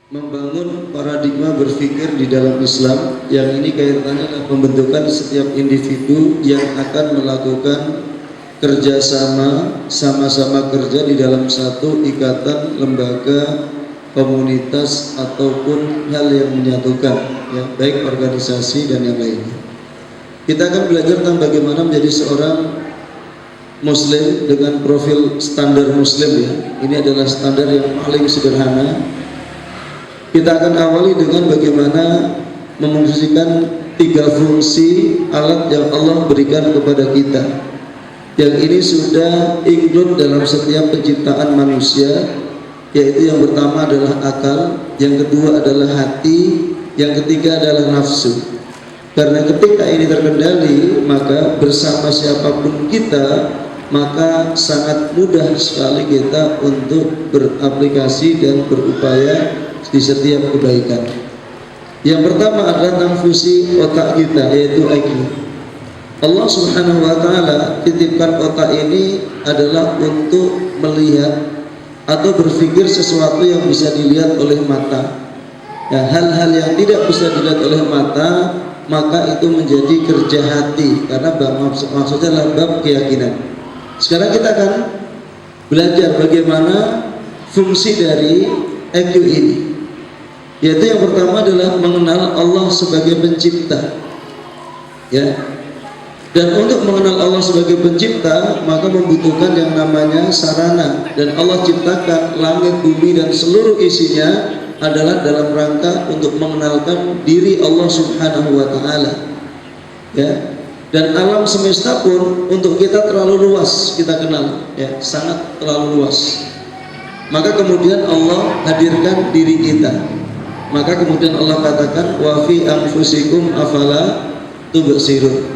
membangun paradigma berpikir di dalam Islam yang ini kaitannya adalah pembentukan setiap individu yang akan melakukan kerjasama, sama-sama kerja di dalam satu ikatan, lembaga, komunitas ataupun hal yang menyatukan, ya, baik organisasi dan yang lainnya. Kita akan belajar tentang bagaimana menjadi seorang Muslim dengan profil standar Muslim, ya. Ini adalah standar yang paling sederhana. Kita akan awali dengan bagaimana memfungsikan 3 fungsi alat yang Allah berikan kepada kita. Yang ini sudah include dalam setiap penciptaan manusia, yaitu yang pertama adalah akal, yang kedua adalah hati, yang ketiga adalah nafsu. Karena ketika ini terkendali, maka bersama siapapun kita, maka sangat mudah sekali kita untuk beraplikasi dan berupaya di setiap kebaikan. Yang pertama adalah tentang fungsi otak kita, yaitu IQ. Allah Subhanahu wa Ta'ala titipkan otak ini adalah untuk melihat atau berpikir sesuatu yang bisa dilihat oleh mata. Ya, hal-hal yang tidak bisa dilihat oleh mata, maka itu menjadi kerja hati, karena maksudnya adalah bab keyakinan. Sekarang kita akan belajar bagaimana fungsi dari IQ ini. Yaitu yang pertama adalah mengenal Allah sebagai pencipta, ya. Dan untuk mengenal Allah sebagai pencipta, maka membutuhkan yang namanya sarana. Dan Allah ciptakan langit, bumi dan seluruh isinya adalah dalam rangka untuk mengenalkan diri Allah Subhanahu wa Ta'ala, ya. Dan alam semesta pun untuk kita terlalu luas kita kenal, ya, sangat terlalu luas. Maka kemudian Allah hadirkan diri kita. Maka kemudian Allah katakan wa fi anfusikum afala tubsirun.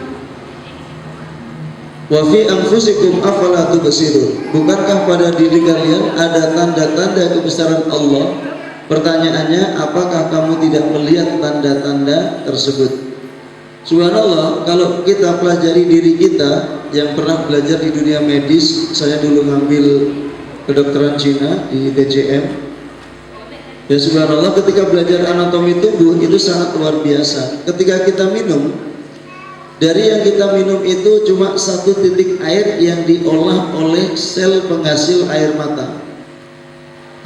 Wa fi anfusikum afala tubsirun. Bukankah pada diri kalian ada tanda-tanda kebesaran Allah? Pertanyaannya, apakah kamu tidak melihat tanda-tanda tersebut? Subhanallah, kalau kita pelajari diri kita yang pernah belajar di dunia medis, saya dulu ngambil kedokteran Cina di TCM. Ya subhanallah, ketika belajar anatomi tubuh itu sangat luar biasa. Ketika kita minum, dari yang kita minum itu cuma 1 titik air yang diolah oleh sel penghasil air mata.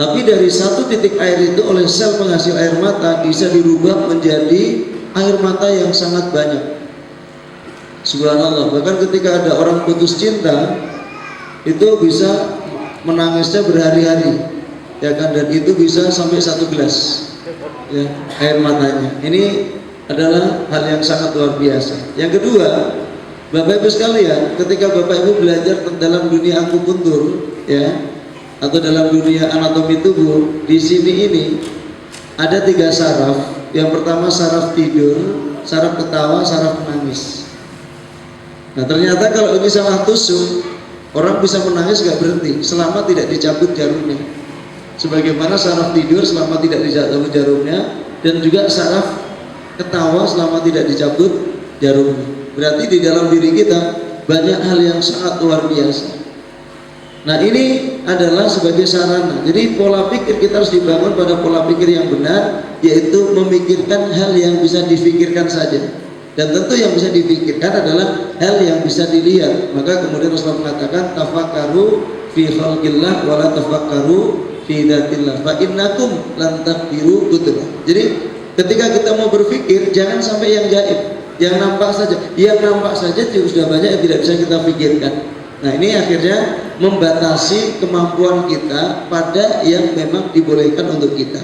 Tapi dari 1 titik air itu oleh sel penghasil air mata bisa dirubah menjadi air mata yang sangat banyak. Subhanallah, bahkan ketika ada orang putus cinta, itu bisa menangisnya berhari-hari, ya kan, dan itu bisa sampai 1 gelas, ya, air matanya. Ini adalah hal yang sangat luar biasa. Yang kedua, Bapak Ibu sekalian, ketika Bapak Ibu belajar dalam dunia akupuntur, ya, atau dalam dunia anatomi tubuh, di sini ini ada 3 saraf. Yang pertama saraf tidur, saraf ketawa, saraf menangis. Nah ternyata kalau ini salah tusuk, orang bisa menangis gak berhenti selama tidak dicabut jarumnya. Sebagaimana saraf tidur selama tidak dicabut jarumnya, dan juga saraf ketawa selama tidak dicabut jarumnya. Berarti di dalam diri kita banyak hal yang sangat luar biasa. Nah ini adalah sebagai sarana. Jadi pola pikir kita harus dibangun pada pola pikir yang benar, yaitu memikirkan hal yang bisa difikirkan saja. Dan tentu yang bisa difikirkan adalah hal yang bisa dilihat. Maka kemudian Rasulullah mengatakan tafakkaru fi khalqillah wa la tafakkaru fi dzatillah fa innakum lan taqdiru kutubah. Jadi ketika kita mau berpikir, jangan sampai yang gaib, yang nampak saja. Yang nampak saja sudah banyak yang tidak bisa kita pikirkan. Nah ini akhirnya membatasi kemampuan kita pada yang memang dibolehkan untuk kita.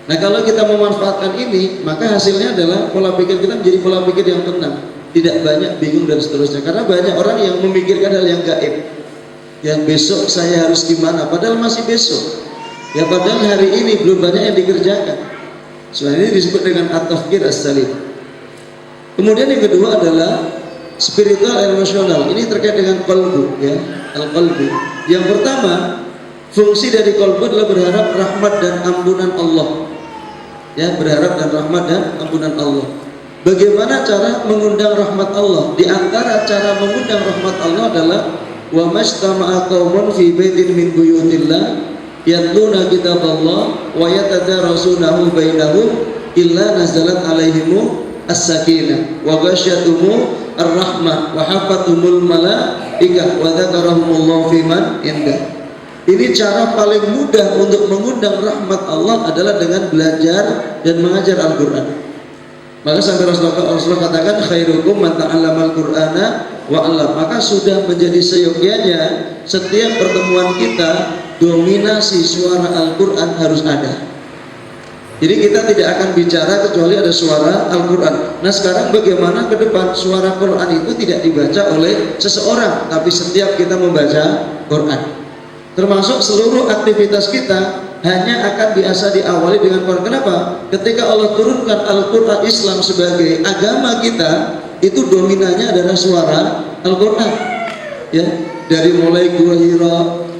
Nah kalau kita memanfaatkan ini, maka hasilnya adalah pola pikir kita menjadi pola pikir yang tenang, tidak banyak bingung dan seterusnya. Karena banyak orang yang memikirkan hal yang gaib, yang besok saya harus gimana, padahal masih besok, ya, padahal hari ini belum banyak yang dikerjakan. Soal ini disebut dengan at-tafkir as-salim. Kemudian yang kedua adalah spiritual emosional. Ini terkait dengan qalbu, ya, al-qalbu. Yang pertama, fungsi dari qalbu adalah berharap rahmat dan ampunan Allah. Ya, berharap dan rahmat dan ampunan Allah. Bagaimana cara mengundang rahmat Allah? Di antara cara mengundang rahmat Allah adalah wa mastama'a qaumun fi baitin min buyutillah yatluna kitaballah wa yatadarasunahu bainahum illa nazalat alaihimu as-sakinah wa ghasyatuhum ar-rahmah wa hafathumul malaikah wa dzakarahumullahu fiman indah. Ini cara paling mudah untuk mengundang rahmat Allah adalah dengan belajar dan mengajar Al-Quran. Maka sampai Rasulullah katakan khairukum man ta'allamal Qur'ana wa 'allam. Maka sudah menjadi seyogyanya setiap pertemuan kita dominasi suara Al-Quran harus ada. Jadi kita tidak akan bicara kecuali ada suara Al-Quran. Nah sekarang bagaimana ke depan suara Quran itu tidak dibaca oleh seseorang, tapi setiap kita membaca Quran. Termasuk seluruh aktivitas kita hanya akan biasa diawali dengan Quran. Kenapa? Ketika Allah turunkan Al-Quran Islam sebagai agama kita, itu dominannya adalah suara Al-Quran. Ya, dari mulai Gua Hira,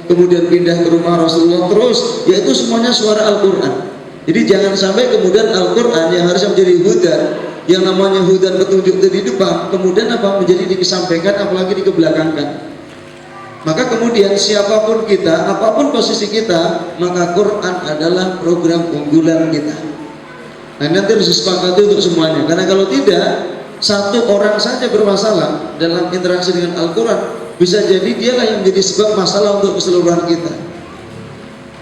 kemudian pindah ke rumah Rasulullah, terus yaitu semuanya suara Al-Quran. Jadi jangan sampai kemudian Al-Quran yang harusnya menjadi hudan, yang namanya hudan petunjuk itu di depan, kemudian apa menjadi dikesampingkan, apalagi dikebelakangkan. Maka kemudian siapapun kita, apapun posisi kita, maka Quran adalah program unggulan kita. Nah nanti harus disepakati untuk semuanya. Karena kalau tidak, satu orang saja bermasalah dalam interaksi dengan Al-Quran, bisa jadi dialah yang menjadi sebab masalah untuk keseluruhan kita.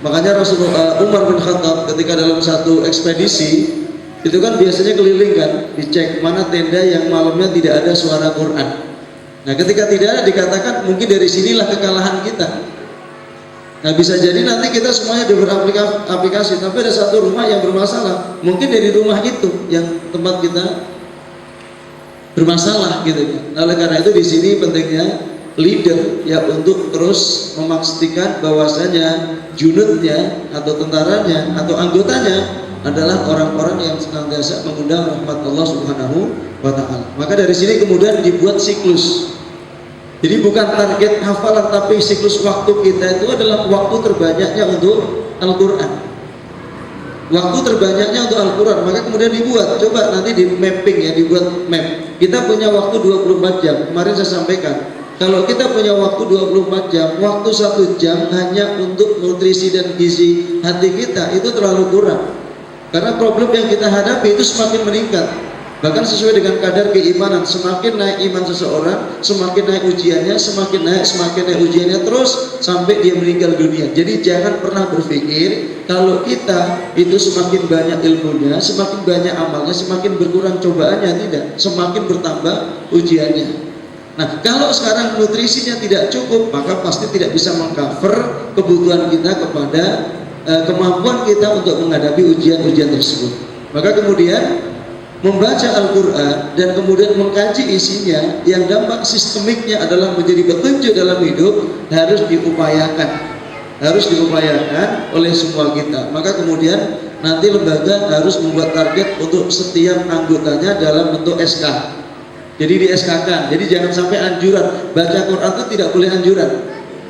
Makanya Rasulullah Umar bin Khattab ketika dalam satu ekspedisi itu kan biasanya keliling kan, dicek mana tenda yang malamnya tidak ada suara Quran. Nah ketika tidak ada dikatakan mungkin dari sinilah kekalahan kita. Nah bisa jadi nanti kita semuanya beraplikasi, tapi ada satu rumah yang bermasalah. Mungkin dari rumah itu yang tempat kita bermasalah gitu. Nah, oleh karena itu di sini pentingnya leader ya untuk terus memastikan bahwasanya junudnya atau tentaranya atau anggotanya adalah orang-orang yang senantiasa mengundang rahmat Allah Subhanahu wa ta'ala. Maka dari sini kemudian dibuat siklus. Jadi bukan target hafalan, tapi siklus waktu kita itu adalah waktu terbanyaknya untuk Al-Quran. Waktu terbanyaknya untuk Al-Quran, maka kemudian dibuat, coba nanti di mapping ya, dibuat map. Kita punya waktu 24 jam, kemarin saya sampaikan. Kalau kita punya waktu 24 jam, waktu 1 jam hanya untuk nutrisi dan gizi hati kita, itu terlalu kurang. Karena problem yang kita hadapi itu semakin meningkat. Bahkan sesuai dengan kadar keimanan, semakin naik iman seseorang, semakin naik ujiannya, semakin naik ujiannya terus sampai dia meninggal dunia. Jadi jangan pernah berpikir kalau kita itu semakin banyak ilmunya, semakin banyak amalnya, semakin berkurang cobaannya. Tidak, semakin bertambah ujiannya. Nah, kalau sekarang nutrisinya tidak cukup, maka pasti tidak bisa mengcover kebutuhan kita kepada kemampuan kita untuk menghadapi ujian-ujian tersebut. Maka kemudian membaca Al-Quran dan kemudian mengkaji isinya yang dampak sistemiknya adalah menjadi petunjuk dalam hidup harus diupayakan oleh semua kita. Maka kemudian nanti lembaga harus membuat target untuk setiap anggotanya dalam bentuk SK. Jadi di SK-kan, jadi jangan sampai anjuran baca Quran itu tidak boleh anjuran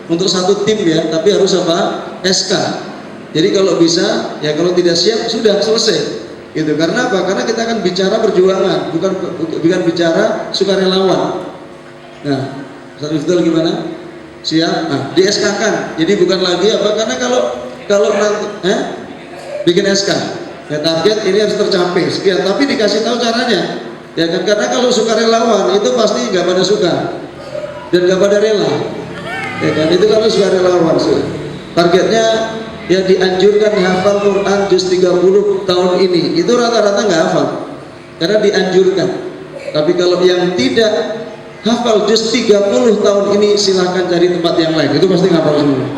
untuk satu tim ya, tapi harus apa? SK. Jadi kalau bisa ya, kalau tidak siap sudah selesai. Gitu. Karena apa? Karena kita akan bicara perjuangan, bukan bicara sukarelawan. Nah, Ustaz Miftah gimana? Siap? Nah, di SK-kan. Jadi bukan lagi apa? Karena kalau nanti bikin SK, ya target ini harus tercapai sekian, tapi dikasih tahu caranya. Ya kan? Karena kalau sukarelawan itu pasti nggak pada suka dan nggak pada rela. Ya kan? Itu kalau sukarelawan targetnya ya dianjurkan hafal Quran juz 30 tahun ini, itu rata-rata nggak hafal karena dianjurkan. Tapi kalau yang tidak hafal juz 30 tahun ini silahkan cari tempat yang lain, itu pasti hafal semua.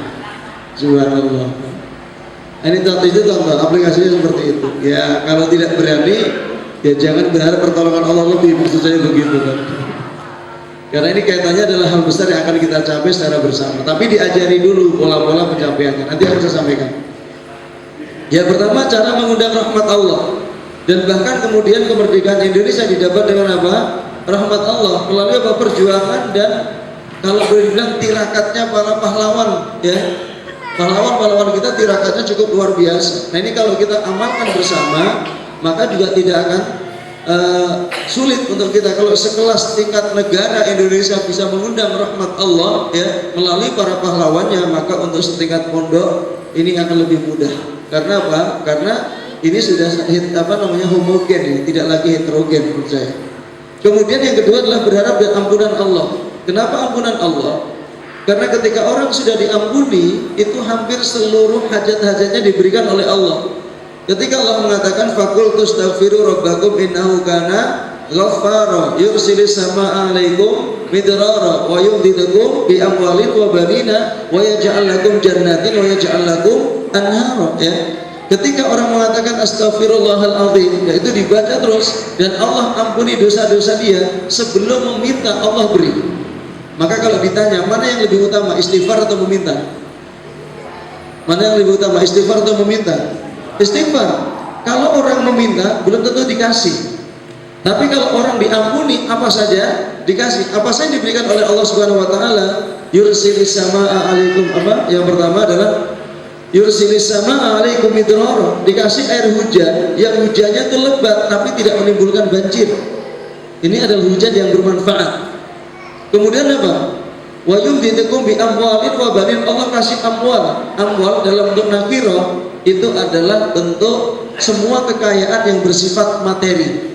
Subhanallah. Ini itu contoh aplikasinya seperti itu. Ya kalau tidak berani ya jangan berharap pertolongan Allah lebih, maksud saya begitu kan. Karena ini kaitannya adalah hal besar yang akan kita capai secara bersama. Tapi diajari dulu pola-pola pencapaiannya. Nanti akan saya sampaikan. Ya pertama cara mengundang rahmat Allah. Dan bahkan kemudian kemerdekaan Indonesia didapat dengan apa? Rahmat Allah melalui apa? Perjuangan dan kalau boleh dibilang tirakatnya para pahlawan. Ya, pahlawan-pahlawan kita tirakatnya cukup luar biasa. Nah ini kalau kita amalkan bersama, maka juga tidak akan sulit untuk kita. Kalau sekelas tingkat negara Indonesia bisa mengundang rahmat Allah ya melalui para pahlawannya, maka untuk setingkat pondok ini akan lebih mudah. Karena apa? Karena ini sudah homogen ya, tidak lagi heterogen menurut saya. Kemudian yang kedua adalah berharap dan ampunan Allah. Kenapa ampunan Allah? Karena ketika orang sudah diampuni, itu hampir seluruh hajat-hajatnya diberikan oleh Allah. Ketika Allah mengatakan faqul tastaghfiru rabbakum innahu kana ghaffara yursilis samaa'a 'alaikum midrara wa yumdidukum bi amwalin wa banina wa yaj'al lakum jannatin wa yaj'al lakum anhara ya. Ketika orang mengatakan astaghfirullahal azim, yaitu dibaca terus dan Allah ampuni dosa-dosa dia sebelum meminta Allah beri. Maka kalau ditanya mana yang lebih utama, istighfar atau meminta? Mana yang lebih utama, istighfar atau meminta? Istighfar. Kalau orang meminta belum tentu dikasih. Tapi kalau orang diampuni apa saja dikasih. Apa saja diberikan oleh Allah Subhanahu wa taala? Yursilis samaa'a 'alaikum apa? Yang pertama adalah yursilis samaa'a 'alaikum midrara, dikasih air hujan yang hujannya itu lebat tapi tidak menimbulkan banjir. Ini adalah hujan yang bermanfaat. Kemudian apa? Wa yumdidukum bi amwalin wa banin, Allah kasih amwal. Amwal dalam bentuk nakirah itu adalah bentuk semua kekayaan yang bersifat materi.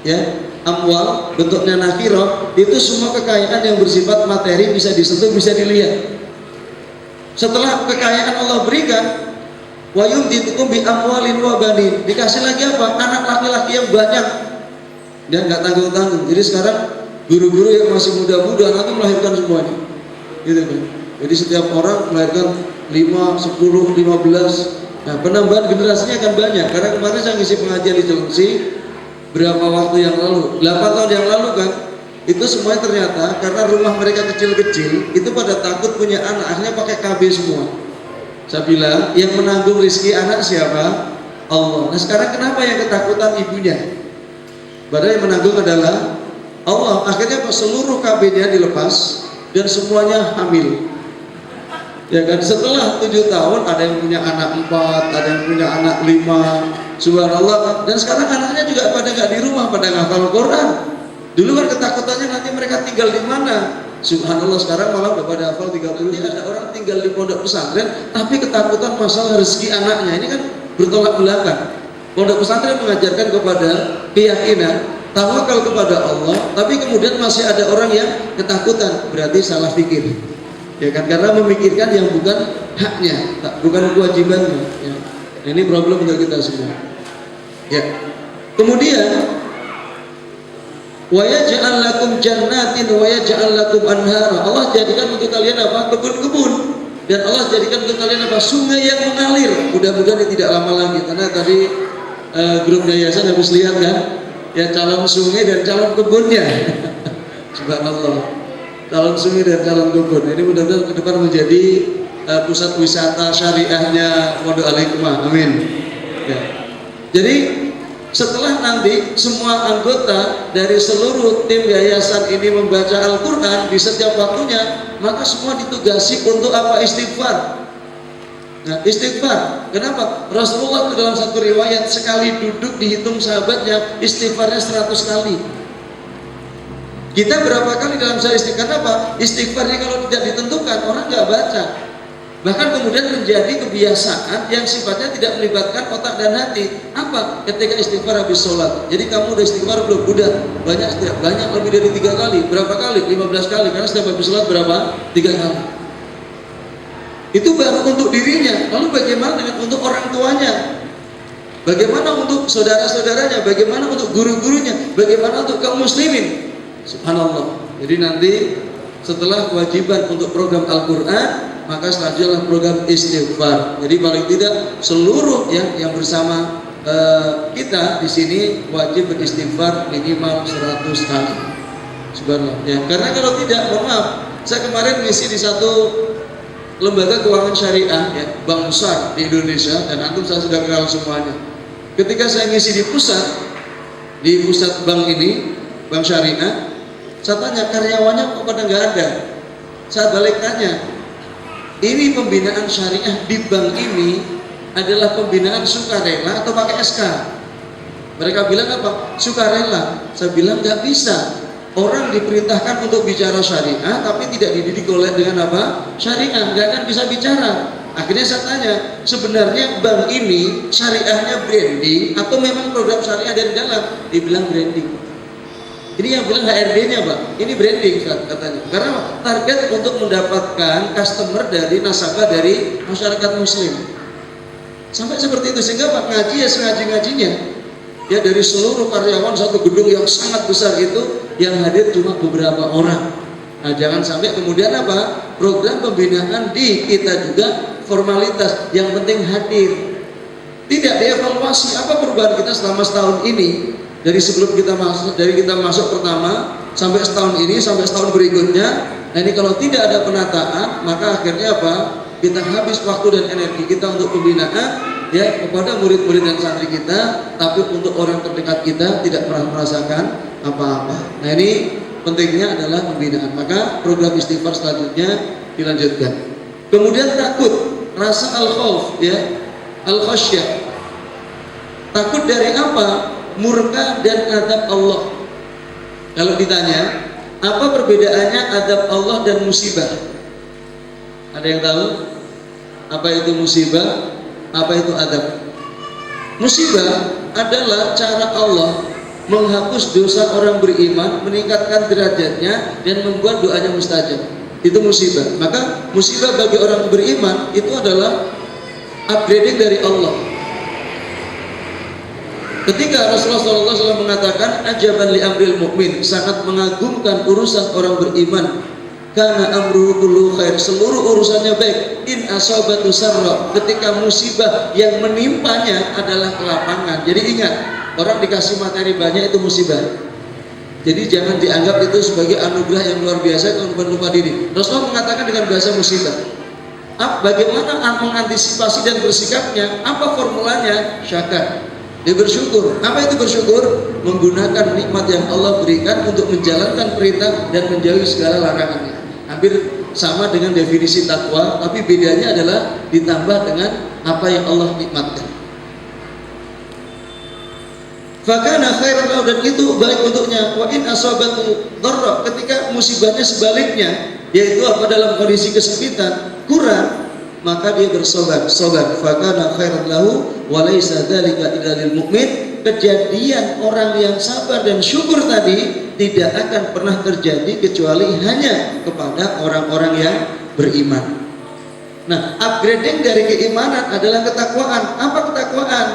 Ya, amwal bentuknya nakirah itu semua kekayaan yang bersifat materi, bisa disentuh, bisa dilihat. Setelah kekayaan Allah berikan, wa yumdidukum bi amwalin wa banin, dikasih lagi apa? Anak laki-laki yang banyak. Dia nggak tanggung-tanggung. Jadi sekarang guru-guru yang masih muda-muda nanti melahirkan semuanya, gitu kan? Jadi setiap orang melahirkan 5, 10, 15. Nah, penambahan generasinya akan banyak. Karena kemarin saya ngisi pengajian di Cilengsi berapa waktu yang lalu, 8 tahun yang lalu kan, itu semuanya ternyata karena rumah mereka kecil-kecil, itu pada takut punya anak, akhirnya pakai KB semua. Saya bilang yang menanggung rezeki anak siapa? Allah. Nah sekarang kenapa yang ketakutan ibunya? Padahal yang menanggung adalah Allah. Akhirnya seluruh KB-nya dilepas dan semuanya hamil. Ya kan, setelah 7 tahun ada yang punya anak 4, ada yang punya anak 5. Subhanallah. Dan sekarang anaknya juga pada nggak di rumah, pada ngafal Quran. Dulu kan ketakutannya nanti mereka tinggal di mana. Subhanallah, sekarang malah udah pada hafal 30. Ada orang tinggal di pondok pesantren tapi ketakutan masalah rezeki anaknya. Ini kan bertolak belakang. Pondok pesantren mengajarkan kepada keyakinan tawakal kepada Allah, tapi kemudian masih ada orang yang ketakutan, berarti salah pikir, ya kan? Karena memikirkan yang bukan haknya, bukan kewajibannya. Ya. Ini problem untuk kita semua. Ya. Kemudian, wa yaj'al lakum jannatin wa yaj'al lakum anhara. Allah jadikan untuk kalian apa? Kebun-kebun. Dan Allah jadikan untuk kalian apa? Sungai yang mengalir. Mudah-mudahan ini tidak lama lagi, karena tadi grup yayasan habis lihat kan? Ya, calon sungai dan calon kebunnya. Subhanallah, calon sungai dan calon kebun. Ini mudah-mudahan ke depan menjadi pusat wisata syariahnya Pondok Al-Hikmah. Amin. Ya. Jadi setelah nanti semua anggota dari seluruh tim yayasan ini membaca Al-Quran di setiap waktunya, maka semua ditugasi untuk apa? Istighfar. Nah, istighfar. Kenapa? Rasulullah dalam satu riwayat sekali duduk dihitung sahabatnya istighfarnya 100 kali. Kita berapa kali dalam sehari istighfar? Kenapa? Istighfarnya kalau tidak ditentukan orang nggak baca. Bahkan kemudian menjadi kebiasaan yang sifatnya tidak melibatkan otak dan hati. Apa? Ketika istighfar habis sholat. Jadi kamu udah istighfar belum? Udah. Banyak lebih dari 3 kali. Berapa kali? 15 kali. Karena setiap habis sholat berapa? 3 kali. Itu baru untuk dirinya. Lalu bagaimana dengan untuk orang tuanya? Bagaimana untuk saudara-saudaranya? Bagaimana untuk guru-gurunya? Bagaimana untuk kaum muslimin? Subhanallah. Jadi nanti setelah kewajiban untuk program Al-Quran, maka selanjutnya program istighfar. Jadi paling tidak seluruh yang bersama kita di sini wajib beristighfar minimal 100 kali. Subhanallah. Ya, karena kalau tidak, mohon maaf, saya kemarin ngisi di satu lembaga keuangan syariah, ya, bank besar di Indonesia, dan antum saya sudah kenal semuanya. Ketika saya ngisi di pusat bank ini, bank syariah, saya tanya karyawannya kok pada nggak ada. Saya balik tanya, ini pembinaan syariah di bank ini adalah pembinaan sukarela atau pakai SK? Mereka bilang apa? Sukarela. Saya bilang nggak bisa. Orang diperintahkan untuk bicara syariah tapi tidak dididik oleh dengan apa? Syariah, nggak akan bisa bicara. Akhirnya saya tanya, sebenarnya bank ini syariahnya branding atau memang program syariah dari dalam? Dibilang branding. Ini yang bilang HRD-nya Pak, ini branding katanya. Karena target untuk mendapatkan customer dari nasabah dari masyarakat muslim. Sampai seperti itu, sehingga Pak ngaji ya sengaji-ngajinya. Ya dari seluruh karyawan satu gedung yang sangat besar itu, yang hadir cuma beberapa orang. Nah jangan sampai kemudian apa, program pembinaan di kita juga formalitas, yang penting hadir. Tidak dievaluasi apa perubahan kita selama setahun ini. Dari sebelum kita masuk pertama sampai setahun ini sampai setahun berikutnya. Nah ini kalau tidak ada penataan, maka akhirnya apa? Kita habis waktu dan energi kita untuk pembinaan ya kepada murid-murid dan santri kita, tapi untuk orang terdekat kita tidak pernah merasakan apa-apa. Nah ini pentingnya adalah pembinaan. Maka program istighfar selanjutnya dilanjutkan. Kemudian takut, rasa al-khauf ya, al-khasyah. Takut dari apa? Murka dan adab Allah. Kalau ditanya, apa perbedaannya adab Allah dan musibah? Ada yang tahu? Apa itu musibah? Apa itu adab? Musibah adalah cara Allah menghapus dosa orang beriman, meningkatkan derajatnya dan membuat doanya mustajab. Itu musibah. Maka musibah bagi orang beriman itu adalah upgrading dari Allah. Ketika Rasulullah SAW mengatakan ajaban li amril mu'min, sangat mengagumkan urusan orang beriman, karena amruhu kullu khair, seluruh urusannya baik. In asabatu sarra, ketika musibah yang menimpanya adalah kelapangan. Jadi ingat, orang dikasih materi banyak itu musibah. Jadi jangan dianggap itu sebagai anugerah yang luar biasa kalau lupa diri. Rasulullah mengatakan dengan bahasa musibah. Bagaimana mengantisipasi dan bersikapnya? Apa formulanya? Syakar. Dia bersyukur. Apa itu bersyukur? Menggunakan nikmat yang Allah berikan untuk menjalankan perintah dan menjauhi segala larangannya. Hampir sama dengan definisi takwa, tapi bedanya adalah ditambah dengan apa yang Allah nikmatkan. Fakana khairan lahu, dan itu baik untuknya. Wa in asabatu dharra, ketika musibahnya sebaliknya, yaitu apa, dalam kondisi kesempitan, kurang, maka dia bersobat. Fakana khairan lahu wa laisa dzalika illa lil mu'min. Kejadian orang yang sabar dan syukur tadi tidak akan pernah terjadi kecuali hanya kepada orang-orang yang beriman. Nah, upgrading dari keimanan adalah ketakwaan. Apa ketakwaan?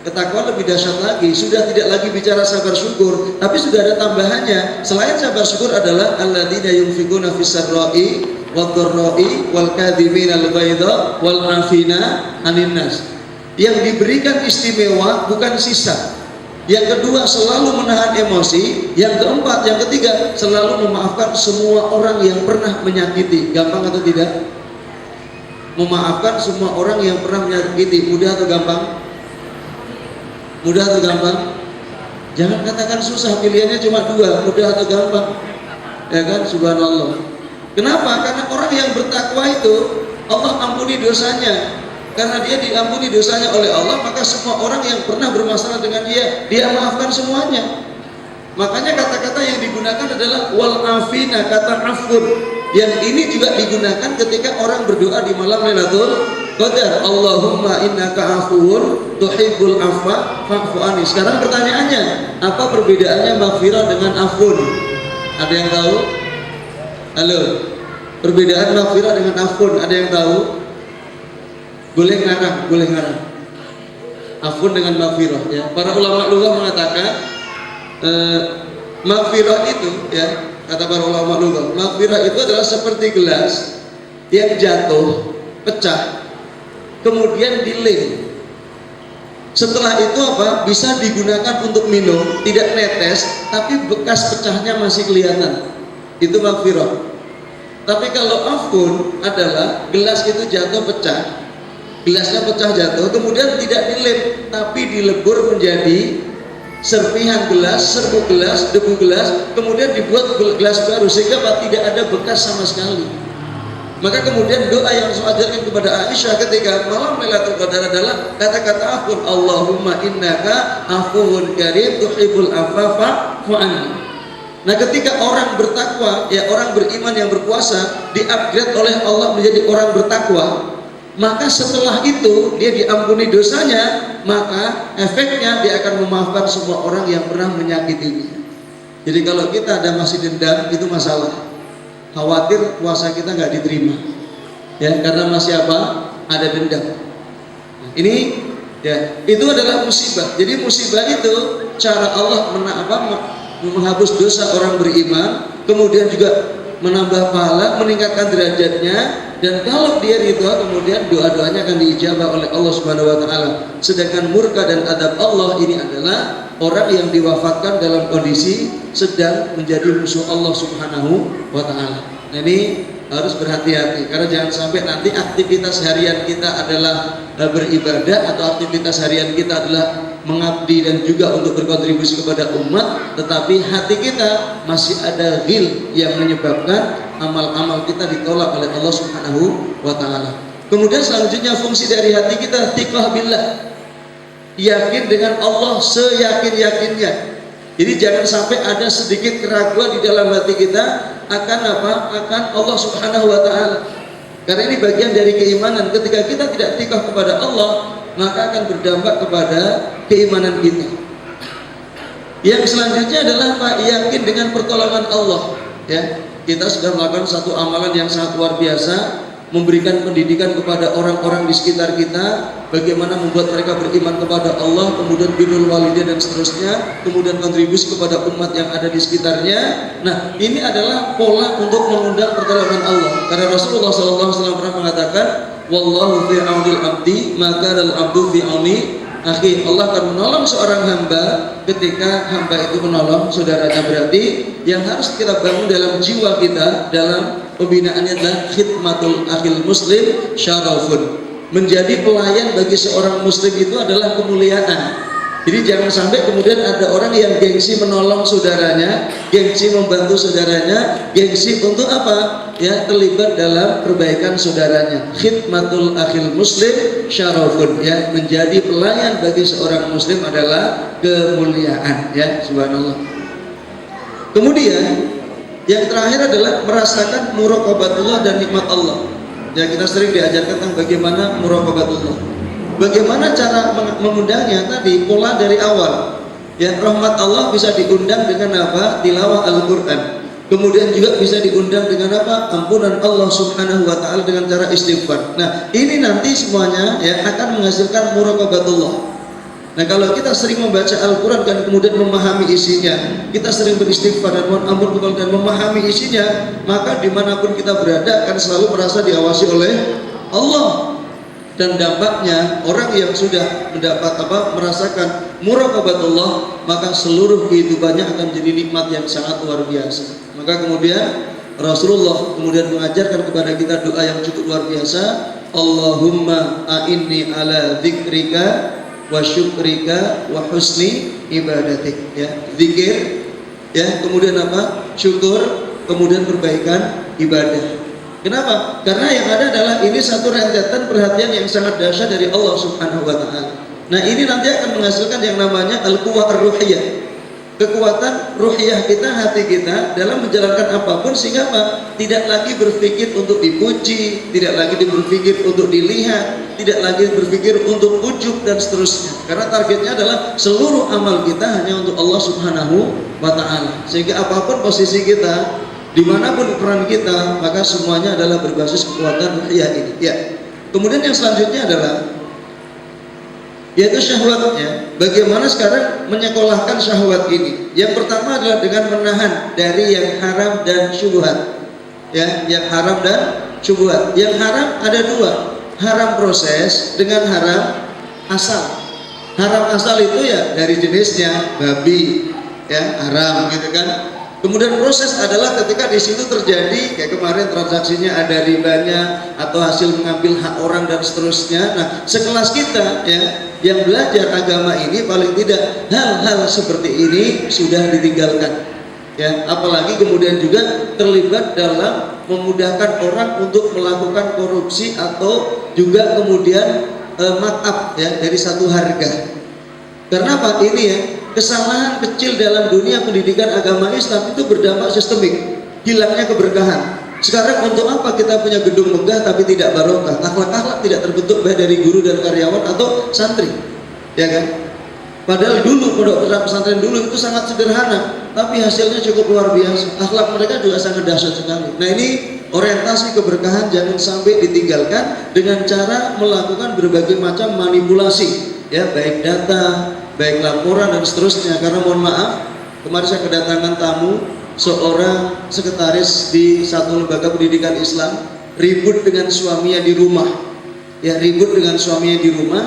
Ketakwaan lebih dahsyat lagi. Sudah tidak lagi bicara sabar syukur, tapi sudah ada tambahannya. Selain sabar syukur adalah alladzina yunfikuna fis sarra'i wad-dharra'i wal kadhimina al-ghaidha wal 'afina 'anil nas. Yang diberikan istimewa bukan sisa. Yang kedua selalu menahan emosi. Yang keempat, yang ketiga selalu memaafkan semua orang yang pernah menyakiti. Gampang atau tidak? Memaafkan semua orang yang pernah menyakiti. Mudah atau gampang? Mudah atau gampang? Jangan katakan susah, pilihannya cuma dua, mudah atau gampang. Ya kan, subhanallah. Kenapa? Karena orang yang bertakwa itu Allah ampuni dosanya. Karena dia diampuni dosanya oleh Allah, maka semua orang yang pernah bermasalah dengan dia maafkan semuanya. Makanya kata-kata yang digunakan adalah wal afina, kata afun. Yang ini juga digunakan ketika orang berdoa di malam Lailatul Qadar. Allahumma innaka afuwun tuhibbul afwa fa'fu anni. Sekarang pertanyaannya, apa perbedaannya maghfirah dengan afun? Ada yang tahu? Halo. Perbedaan maghfirah dengan afun, ada yang tahu? Boleh ngarang. Afun dengan maghfirah ya. Para ulama lughah mengatakan maghfirah itu ya, kata para ulama lughah, maghfirah itu adalah seperti gelas yang jatuh, pecah, kemudian dilem. Setelah itu apa? Bisa digunakan untuk minum, tidak netes, tapi bekas pecahnya masih kelihatan. Itu maghfirah. Tapi kalau afun adalah gelas itu jatuh pecah, gelasnya pecah jatuh, kemudian tidak dilem, tapi dilebur menjadi serpihan gelas, serbuk gelas, debu gelas, kemudian dibuat gelas baru sehingga tidak ada bekas sama sekali. Maka kemudian doa yang saya ajarkan kepada Aisyah ketika malam Lailatul Qadar adalah kata-kata afun, Allahumma innaka afuwun karim tuhibbul afwa fa'fu anni. Nah, ketika orang bertakwa, ya orang beriman yang berpuasa, di-upgrade oleh Allah menjadi orang bertakwa, maka setelah itu dia diampuni dosanya, maka efeknya dia akan memaafkan semua orang yang pernah menyakitinya. Jadi kalau kita ada masih dendam, itu masalah. Khawatir puasa kita nggak diterima, ya, karena masih apa? Ada dendam. Nah, ini ya, itu adalah musibah. Jadi musibah itu cara Allah menghapus dosa orang beriman, kemudian juga menambah pahala, meningkatkan derajatnya, dan kalau dia ridha kemudian doa-doanya akan diijabah oleh Allah Subhanahu wa taala. Sedangkan murka dan adab Allah ini adalah orang yang diwafatkan dalam kondisi sedang menjadi musuh Allah Subhanahu wa taala. Nah, ini harus berhati-hati karena jangan sampai nanti aktivitas harian kita adalah beribadah atau aktivitas harian kita adalah mengabdi dan juga untuk berkontribusi kepada umat, tetapi hati kita masih ada ghil yang menyebabkan amal-amal kita ditolak oleh Allah Subhanahu wa taala. Kemudian selanjutnya fungsi dari hati kita thiqah billah, yakin dengan Allah seyakin-yakinnya. Jadi jangan sampai ada sedikit keraguan di dalam hati kita akan apa? Akan Allah Subhanahu wa taala. Karena ini bagian dari keimanan. Ketika kita tidak thiqah kepada Allah, maka akan berdampak kepada keimanan kita. Yang selanjutnya adalah Pak, yakin dengan pertolongan Allah. Ya, kita sudah melakukan satu amalan yang sangat luar biasa, memberikan pendidikan kepada orang-orang di sekitar kita, bagaimana membuat mereka beriman kepada Allah, kemudian birrul walidain dan seterusnya, kemudian kontribusi kepada umat yang ada di sekitarnya. Nah, ini adalah pola untuk mengundang pertolongan Allah. Karena Rasulullah SAW pernah mengatakan, wallahu fi aunil abdi maka al abdu fi auni akhi. Allah akan menolong seorang hamba ketika hamba itu menolong saudaranya. Berarti yang harus kita bangun dalam jiwa kita dalam pembinaannya adalah khidmatul akhil muslim syarafun. Menjadi pelayan bagi seorang muslim itu adalah kemuliaan. Jadi jangan sampai kemudian ada orang yang gengsi menolong saudaranya, gengsi membantu saudaranya, gengsi untuk apa? Ya, terlibat dalam perbaikan saudaranya. Khidmatul akhil muslim syarafun, ya, menjadi pelayan bagi seorang muslim adalah kemuliaan, ya, subhanallah. Kemudian yang terakhir adalah merasakan muraqabatullah dan nikmat Allah. Ya, kita sering diajarkan tentang bagaimana muraqabatullah. Bagaimana cara mengundangnya tadi, pola dari awal. Ya, rahmat Allah bisa diundang dengan apa? Tilawah Al-Qur'an. Kemudian juga bisa diundang dengan apa? Ampunan Allah Subhanahu wa taala dengan cara istighfar. Nah, ini nanti semuanya ya akan menghasilkan muraqabatullah. Nah, kalau kita sering membaca Al-Qur'an dan kemudian memahami isinya, kita sering beristighfar dan mohon ampun kepada dan memahami isinya, maka dimanapun kita berada akan selalu merasa diawasi oleh Allah. Dan dampaknya orang yang sudah mendapat merasakan muraqabatullah, maka seluruh kehidupannya akan jadi nikmat yang sangat luar biasa. Maka kemudian Rasulullah kemudian mengajarkan kepada kita doa yang cukup luar biasa. Allahumma a'inni ala dzikrika wa syukrika wa husni ibadatik. Ya, zikir, ya, kemudian apa? Syukur, kemudian perbaikan ibadah. Kenapa? Karena yang ada adalah ini satu rentetan perhatian yang sangat dahsyat dari Allah Subhanahu wa taala. Nah, ini nanti akan menghasilkan yang namanya al-quwwah ar-ruhiyah. Kekuatan ruhiyah kita, hati kita dalam menjalankan apapun, sehingga apa? Tidak lagi berpikir untuk dipuji, tidak lagi berpikir untuk dilihat, tidak lagi berpikir untuk ujub dan seterusnya. Karena targetnya adalah seluruh amal kita hanya untuk Allah Subhanahu wa taala. Sehingga apapun posisi kita, dimanapun peran kita, maka semuanya adalah berbasis kekuatan ruhiyah ini. Ya. Kemudian yang selanjutnya adalah yaitu syahwatnya. Bagaimana sekarang menyekolahkan syahwat ini? Yang pertama adalah dengan menahan dari yang haram dan syubhat. Ya, yang haram dan syubhat. Yang haram ada dua, haram proses dengan haram asal. Haram asal itu ya dari jenisnya babi, ya, haram gitu kan. Kemudian proses adalah ketika di situ terjadi kayak kemarin transaksinya ada ribanya atau hasil mengambil hak orang dan seterusnya. Nah, sekelas kita ya yang belajar agama ini paling tidak hal-hal seperti ini sudah ditinggalkan. Ya, apalagi kemudian juga terlibat dalam memudahkan orang untuk melakukan korupsi atau juga kemudian markup ya dari satu harga. Karena apa? Ini ya, kesalahan kecil dalam dunia pendidikan agama Islam itu berdampak sistemik, hilangnya keberkahan. Sekarang untuk apa kita punya gedung megah tapi tidak barokah? Akhlak-akhlak tidak terbentuk baik dari guru dan karyawan atau santri, ya kan? Padahal dulu pondok pesantren dulu itu sangat sederhana, tapi hasilnya cukup luar biasa. Akhlak mereka juga sangat dahsyat sekali. Nah, ini orientasi keberkahan jangan sampai ditinggalkan dengan cara melakukan berbagai macam manipulasi, ya, baik data, baik laporan dan seterusnya. Karena mohon maaf, kemarin saya kedatangan tamu seorang sekretaris di satu lembaga pendidikan Islam, ribut dengan suaminya di rumah, ya, ribut dengan suaminya di rumah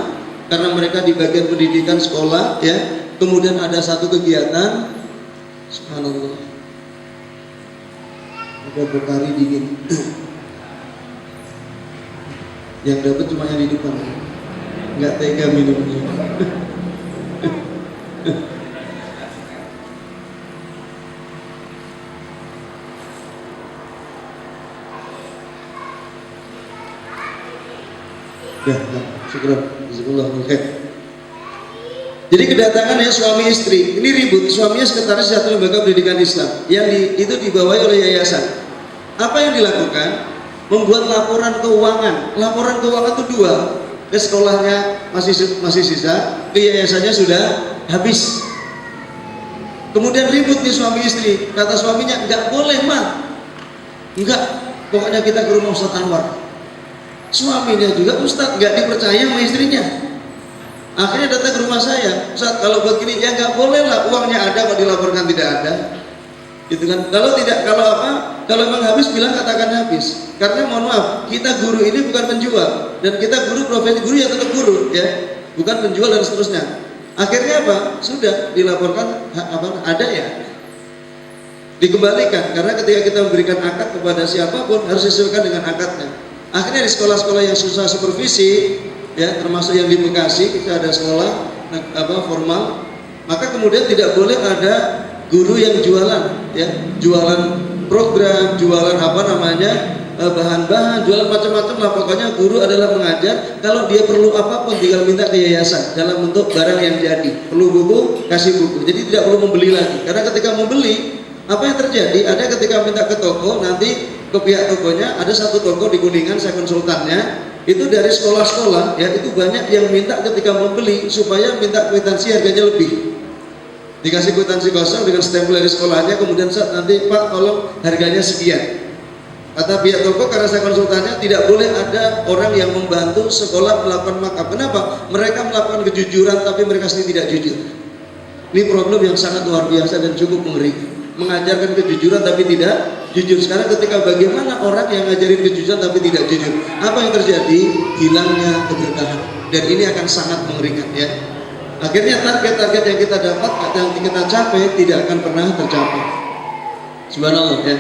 karena mereka di bagian pendidikan sekolah, ya. Kemudian ada satu kegiatan, subhanallah, ada Bokari dingin, yang dapat cuma yang di depan, nggak tega minumnya. Ya, syukur, jadi kedatangan ya suami istri ini ribut. Suaminya sekretaris satu lembaga pendidikan Islam yang itu dibawahi oleh yayasan. Apa yang dilakukan? Membuat laporan keuangan. Laporan keuangan itu dua. Ke sekolahnya masih sisa, ke yayasannya sudah habis. Kemudian ribut nih suami istri. Kata suaminya, nggak boleh mah, nggak. Pokoknya kita ke rumah Ustaz Anwar. Suaminya juga Ustadz nggak dipercaya sama istrinya. Akhirnya datang ke rumah saya, Ustadz kalau begini ya nggak boleh lah, uangnya ada kok dilaporkan tidak ada, gitu kan? Kalau tidak, kalau apa? Kalau memang habis bilang katakan habis. Karena mohon maaf, kita guru ini bukan penjual dan kita guru profesi guru ya tetap guru, ya, bukan penjual dan seterusnya. Akhirnya apa? Sudah dilaporkan apa? Ada ya, dikembalikan karena ketika kita memberikan akad kepada siapapun harus disesuaikan dengan akadnya. Akhirnya di sekolah-sekolah yang susah supervisi, ya, termasuk yang di Bekasi kita ada sekolah formal, maka kemudian tidak boleh ada guru yang jualan, ya, jualan program, jualan bahan-bahan, jualan macam-macam lah. Pokoknya guru adalah mengajar. Kalau dia perlu apapun tinggal minta ke yayasan dalam bentuk barang yang jadi. Perlu buku, kasih buku. Jadi tidak perlu membeli lagi. Karena ketika membeli, apa yang terjadi? Ada ketika minta ke toko, nanti ke pihak tokonya, ada satu toko di Kuningan, saya konsultannya, itu dari sekolah-sekolah, ya, itu banyak yang minta ketika membeli supaya minta kwitansi harganya lebih. Dikasih kwitansi kosong dengan stempel dari sekolahnya, kemudian nanti Pak tolong harganya sekian. Kata pihak toko, karena saya konsultannya, tidak boleh ada orang yang membantu sekolah melakukan markup. Kenapa? Mereka melakukan kejujuran tapi mereka sendiri tidak jujur. Ini problem yang sangat luar biasa dan cukup mengerikan. Mengajarkan kejujuran tapi tidak jujur. Sekarang ketika bagaimana orang yang ngajarin kejujuran tapi tidak jujur, apa yang terjadi? Hilangnya keberkahan, dan ini akan sangat mengerikan, ya. Akhirnya target-target yang kita dapat, yang kita capai tidak akan pernah tercapai. Subhanallah, ya.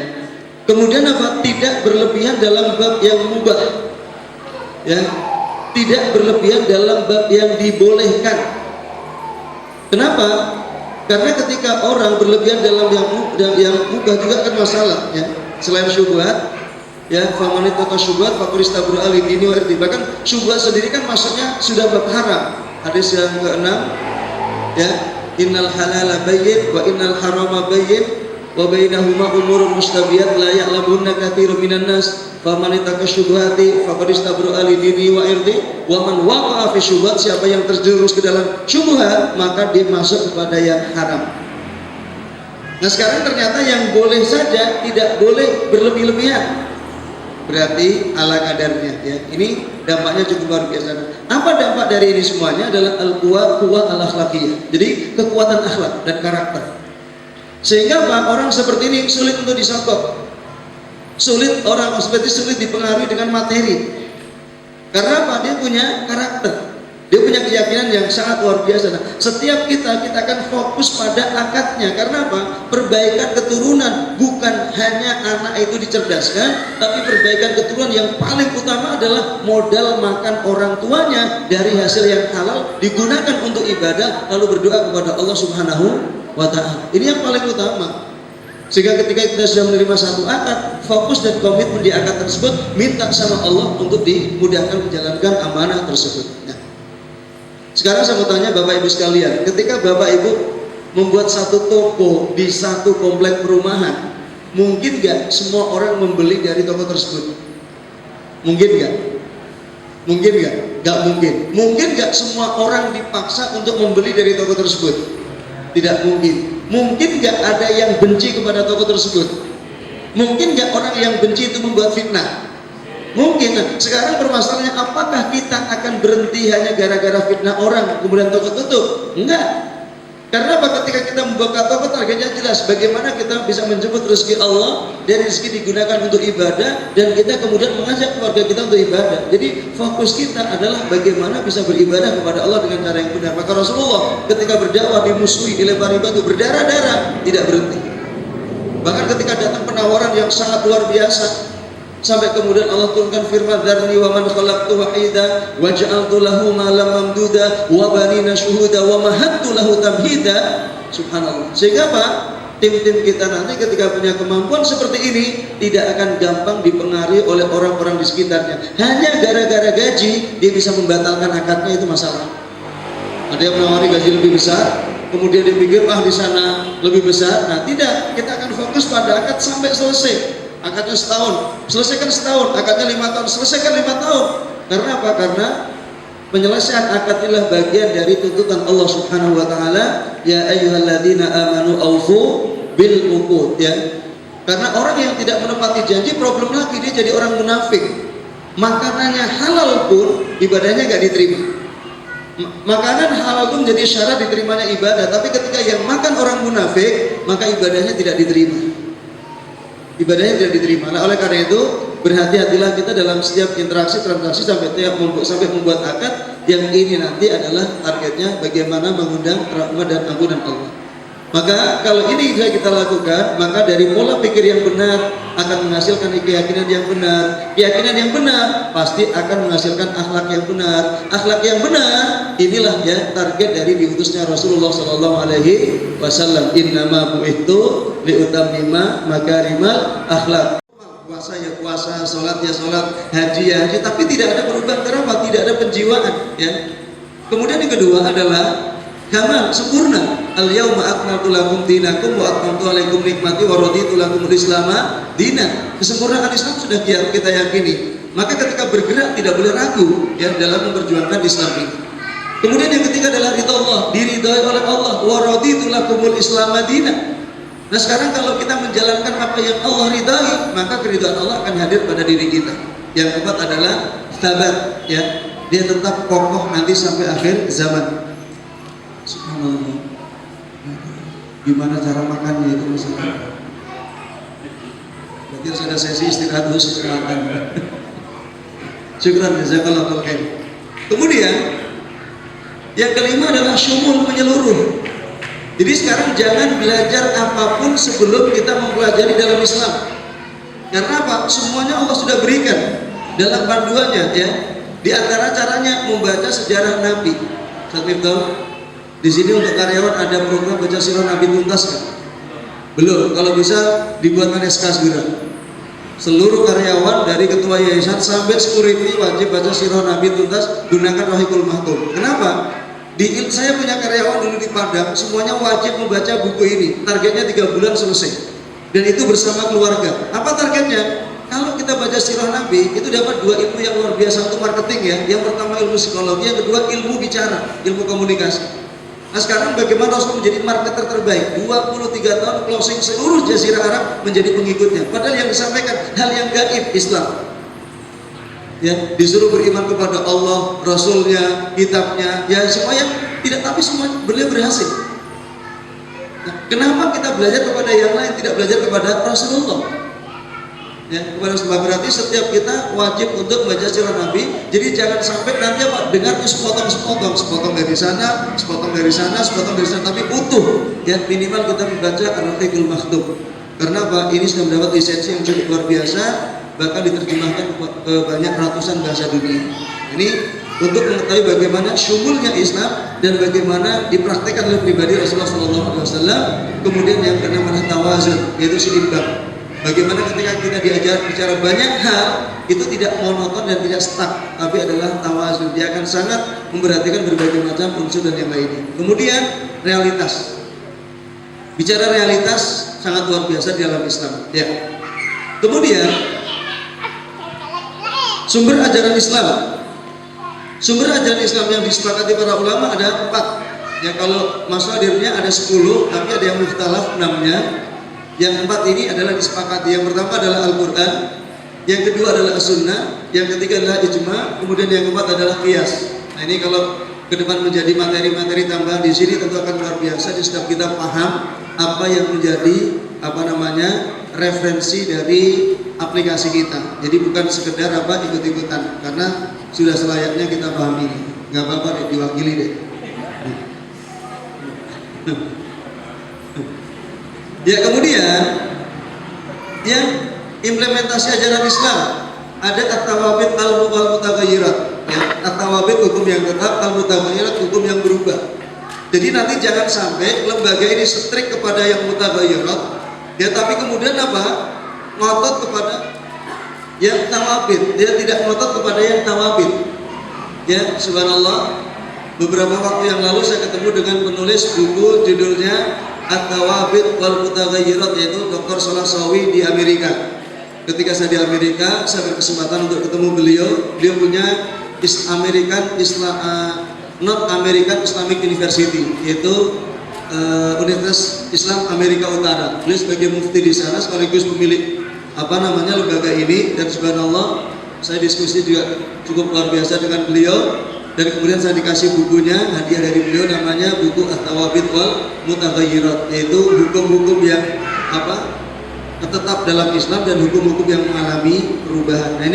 Kemudian apa? Tidak berlebihan dalam bab yang mubah, ya. Tidak berlebihan dalam bab yang dibolehkan. Kenapa? Karena ketika orang berlebihan dalam yang mubah juga kan masalah, ya. Selain syubhat, ya, faman ittaqa syubhat faqad istabra li dini wa irdi. Bahkan syubhat sendiri kan maksudnya sudah bab haram. Hadis yang ke-6, ya, innal halala bayyin wa innal harama bayyin wa bainahuma umurun mustabihat la ya'lamunna katsirun minan nas. Faman ittaqa syubhati faqad istabra li dini wa irdi wa man waqa'a fi syubhat, siapa yang terjerumus ke dalam syubhat maka dia masuk kepada yang haram. Nah, sekarang ternyata yang boleh saja tidak boleh berlebih-lebihan. Berarti ala kadarnya, ya. Ini dampaknya cukup luar biasa. Apa dampak dari ini semuanya? Adalah al-quwwah al-akhlaqiyah. Jadi kekuatan akhlak dan karakter. Sehingga orang seperti ini sulit untuk disogok. Sulit, orang seperti sulit dipengaruhi dengan materi. Karena apa? Dia punya karakter. Dia punya keyakinan yang sangat luar biasa. Nah, setiap kita akan fokus pada akadnya. Karena apa? Perbaikan keturunan. Bukan hanya anak itu dicerdaskan, tapi perbaikan keturunan yang paling utama adalah modal makan orang tuanya dari hasil yang halal digunakan untuk ibadah, lalu berdoa kepada Allah Subhanahu wa Ta'ala. Ini yang paling utama. Sehingga ketika kita sudah menerima satu akad, fokus dan komitmen di akad tersebut, minta sama Allah untuk dimudahkan menjalankan amanah tersebut. Nah, sekarang saya mau tanya Bapak Ibu sekalian, ketika Bapak Ibu membuat satu toko di satu komplek perumahan, Mungkin nggak semua orang membeli dari toko tersebut? Mungkin nggak? Mungkin nggak? Nggak mungkin. Mungkin nggak semua orang dipaksa untuk membeli dari toko tersebut? Tidak mungkin. Mungkin nggak ada yang benci kepada toko tersebut? Mungkin nggak orang yang benci itu membuat fitnah? Mungkin. Nah, sekarang permasalahannya, apakah kita akan berhenti hanya gara-gara fitnah orang kemudian toko tutup? Enggak. Karena apa? Ketika kita membuka toko, targetnya jelas. Bagaimana kita bisa menjemput rezeki Allah, dan rezeki digunakan untuk ibadah, dan kita kemudian mengajak keluarga kita untuk ibadah. Jadi fokus kita adalah bagaimana bisa beribadah kepada Allah dengan cara yang benar. Maka Rasulullah ketika berdakwah dimusuhi, dilempari batu, berdarah-darah, tidak berhenti. Bahkan ketika datang penawaran yang sangat luar biasa, sampai kemudian Allah turunkan firman, "Dzarni wa man khalaqtu wahida wa ja'altu lahu malam mamduda wa banina syuhuda wa mahattu lahu tamhida." Subhanallah. Sehingga apa? Tim-tim kita nanti ketika punya kemampuan seperti ini tidak akan gampang dipengaruhi oleh orang-orang di sekitarnya. Hanya gara-gara gaji dia bisa membatalkan akadnya, itu masalah. Ada yang menawari gaji lebih besar, kemudian dipikir di sana lebih besar. Nah, tidak, kita akan fokus pada akad sampai selesai. Akadnya setahun, selesaikan setahun. Akadnya 5 tahun, selesaikan 5 tahun. Karena apa? Karena penyelesaian akad adalah bagian dari tuntutan Allah Subhanahu wa taala, ya ayyuhalladzina amanu aufu bil uqud, ya. Karena orang yang tidak menepati janji, problem lagi, dia jadi orang munafik. Makanannya halal pun ibadahnya enggak diterima. Makanan halal pun menjadi syarat diterimanya ibadah, tapi ketika yang makan orang munafik, maka ibadahnya tidak diterima. Ibadahnya tidak diterima. Nah, oleh karena itu berhati-hatilah kita dalam setiap interaksi, transaksi sampai membuat akad yang ini nanti adalah targetnya bagaimana mengundang rahmat dan ampunan Allah. Maka kalau ini bisa kita lakukan, maka dari pola pikir yang benar akan menghasilkan keyakinan yang benar. Keyakinan yang benar pasti akan menghasilkan akhlak yang benar. Akhlak yang benar inilah ya target dari diutusnya Rasulullah SAW. Innama bu'ithu liutammima makarimal akhlak. Puasa ya puasa, sholat ya sholat, haji ya haji, tapi tidak ada perubahan. Kenapa? Tidak ada penjiwaan, ya. Kemudian yang kedua adalah kamal, sempurna. Al-yauma akmaltu lakum dinakum wa atmamtu alaikum nikmati wa raditu lakumul islama dinan. Kesempurnaan Islam sudah kita yakini. Maka ketika bergerak tidak boleh ragu ya dalam memperjuangkan Islam ini. Kemudian yang ketiga adalah ridha Allah, diridhai oleh Allah, wa raditu lakumul islama dinan. Nah, sekarang kalau kita menjalankan apa yang Allah ridhai, maka keridhaan Allah akan hadir pada diri kita. Yang keempat adalah sabat, ya. Dia tetap kokoh nanti sampai akhir zaman. Subhanallah. Gimana cara makannya itu misalnya? Berarti harus ada sesi istirahat khusus makan. Syukran jazakallahu khair. Kemudian yang kelima adalah syumul, menyeluruh. Jadi sekarang jangan belajar apapun sebelum kita mempelajari dalam Islam. Karena apa? Semuanya Allah sudah berikan dalam panduannya, ya. Di antara caranya membaca sejarah Nabi. Ustaz, di sini untuk karyawan ada program baca sirah Nabi tuntas kan? Belum. Kalau bisa dibuatkan SK segera. Seluruh karyawan dari ketua yayasan sampai security wajib baca sirah Nabi tuntas, gunakan Rahikul Mahtum. Kenapa? Saya punya karyawan dulu di Padang, semuanya wajib membaca buku ini. Targetnya 3 bulan selesai. Dan itu bersama keluarga. Apa targetnya? Kalau kita baca sirah Nabi, itu dapat 2 ilmu yang luar biasa untuk marketing, ya. Yang pertama ilmu psikologi, yang kedua ilmu bicara, ilmu komunikasi. Nah, sekarang bagaimana Rasul menjadi marketer terbaik? 23 tahun closing seluruh Jazirah Arab menjadi pengikutnya. Padahal yang disampaikan hal yang gaib, Islam. Ya, disuruh beriman kepada Allah, Rasulnya, kitabnya, ya semua yang tidak, tapi semua beliau berhasil. Nah, kenapa kita belajar kepada yang lain, tidak belajar kepada Rasulullah? Ya, kepada Rasulullah. Berarti setiap kita wajib untuk membaca sirah Nabi. Jadi jangan sampai nanti apa dengar tuh sepotong dari sana, sepotong dari sana, sepotong dari sana, tapi utuh. Ya, minimal kita membaca Ar-Rahiqul Maktum. Karena apa? Ini sudah mendapat lisensi yang cukup luar biasa, bahkan diterjemahkan ke banyak ratusan bahasa dunia. Ini untuk mengetahui bagaimana syumulnya Islam dan bagaimana dipraktikkan oleh pribadi Rasulullah SAW. Kemudian yang keenam adalah tawazun, yaitu seimbang. Bagaimana ketika kita diajar bicara banyak hal itu tidak monoton dan tidak stuck, tapi adalah tawazun. Dia akan sangat memperhatikan berbagai macam unsur dan yang lainnya. Kemudian realitas. Bicara realitas sangat luar biasa di dalam Islam. Ya. Kemudian sumber ajaran Islam. Sumber ajaran Islam yang disepakati para ulama ada 4. Ya, kalau masadirnya ada 10, tapi ada yang mukhtalaf 6-nya. Yang 4 ini adalah disepakati. Yang pertama adalah Al-Quran, yang kedua adalah As-Sunnah, yang ketiga adalah Ijma, kemudian yang keempat adalah Qiyas. Nah, ini kalau ke depan menjadi materi-materi tambahan di sini tentu akan luar biasa. Jadi setiap kita paham apa yang menjadi referensi dari aplikasi kita. Jadi bukan sekedar ikut-ikutan, karena sudah selayaknya kita pahami ini. Nggak apa-apa deh, diwakili deh. Ya, kemudian yang implementasi ajaran Islam ada at-tawabit al-mutaghayyirat. Ya, at-tawabit hukum yang tetap, al-mutaghayyirat hukum yang berubah. Jadi nanti jangan sampai lembaga ini strik kepada yang mutaghayyirat, ya, tapi kemudian ngotot kepada yang tawabit. Dia tidak ngotot kepada yang tawabit. Ya, subhanallah. Beberapa waktu yang lalu saya ketemu dengan penulis buku judulnya At-Tawabit wal Mutaghayyirat, yaitu Dr. Salah Sawi di Amerika. Ketika saya di Amerika, saya berkesempatan untuk ketemu beliau. Beliau punya North American Islamic University, yaitu Universitas Islam Amerika Utara. Beliau sebagai mufti di sana sekaligus pemilik lembaga ini, dan subhanallah saya diskusi juga cukup luar biasa dengan beliau. Dan kemudian saya dikasih bukunya, hadiah dari beliau, namanya buku At-Tawabit wal Mutaghayyirat, yaitu hukum-hukum yang tetap dalam Islam dan hukum-hukum yang mengalami perubahan. Nah,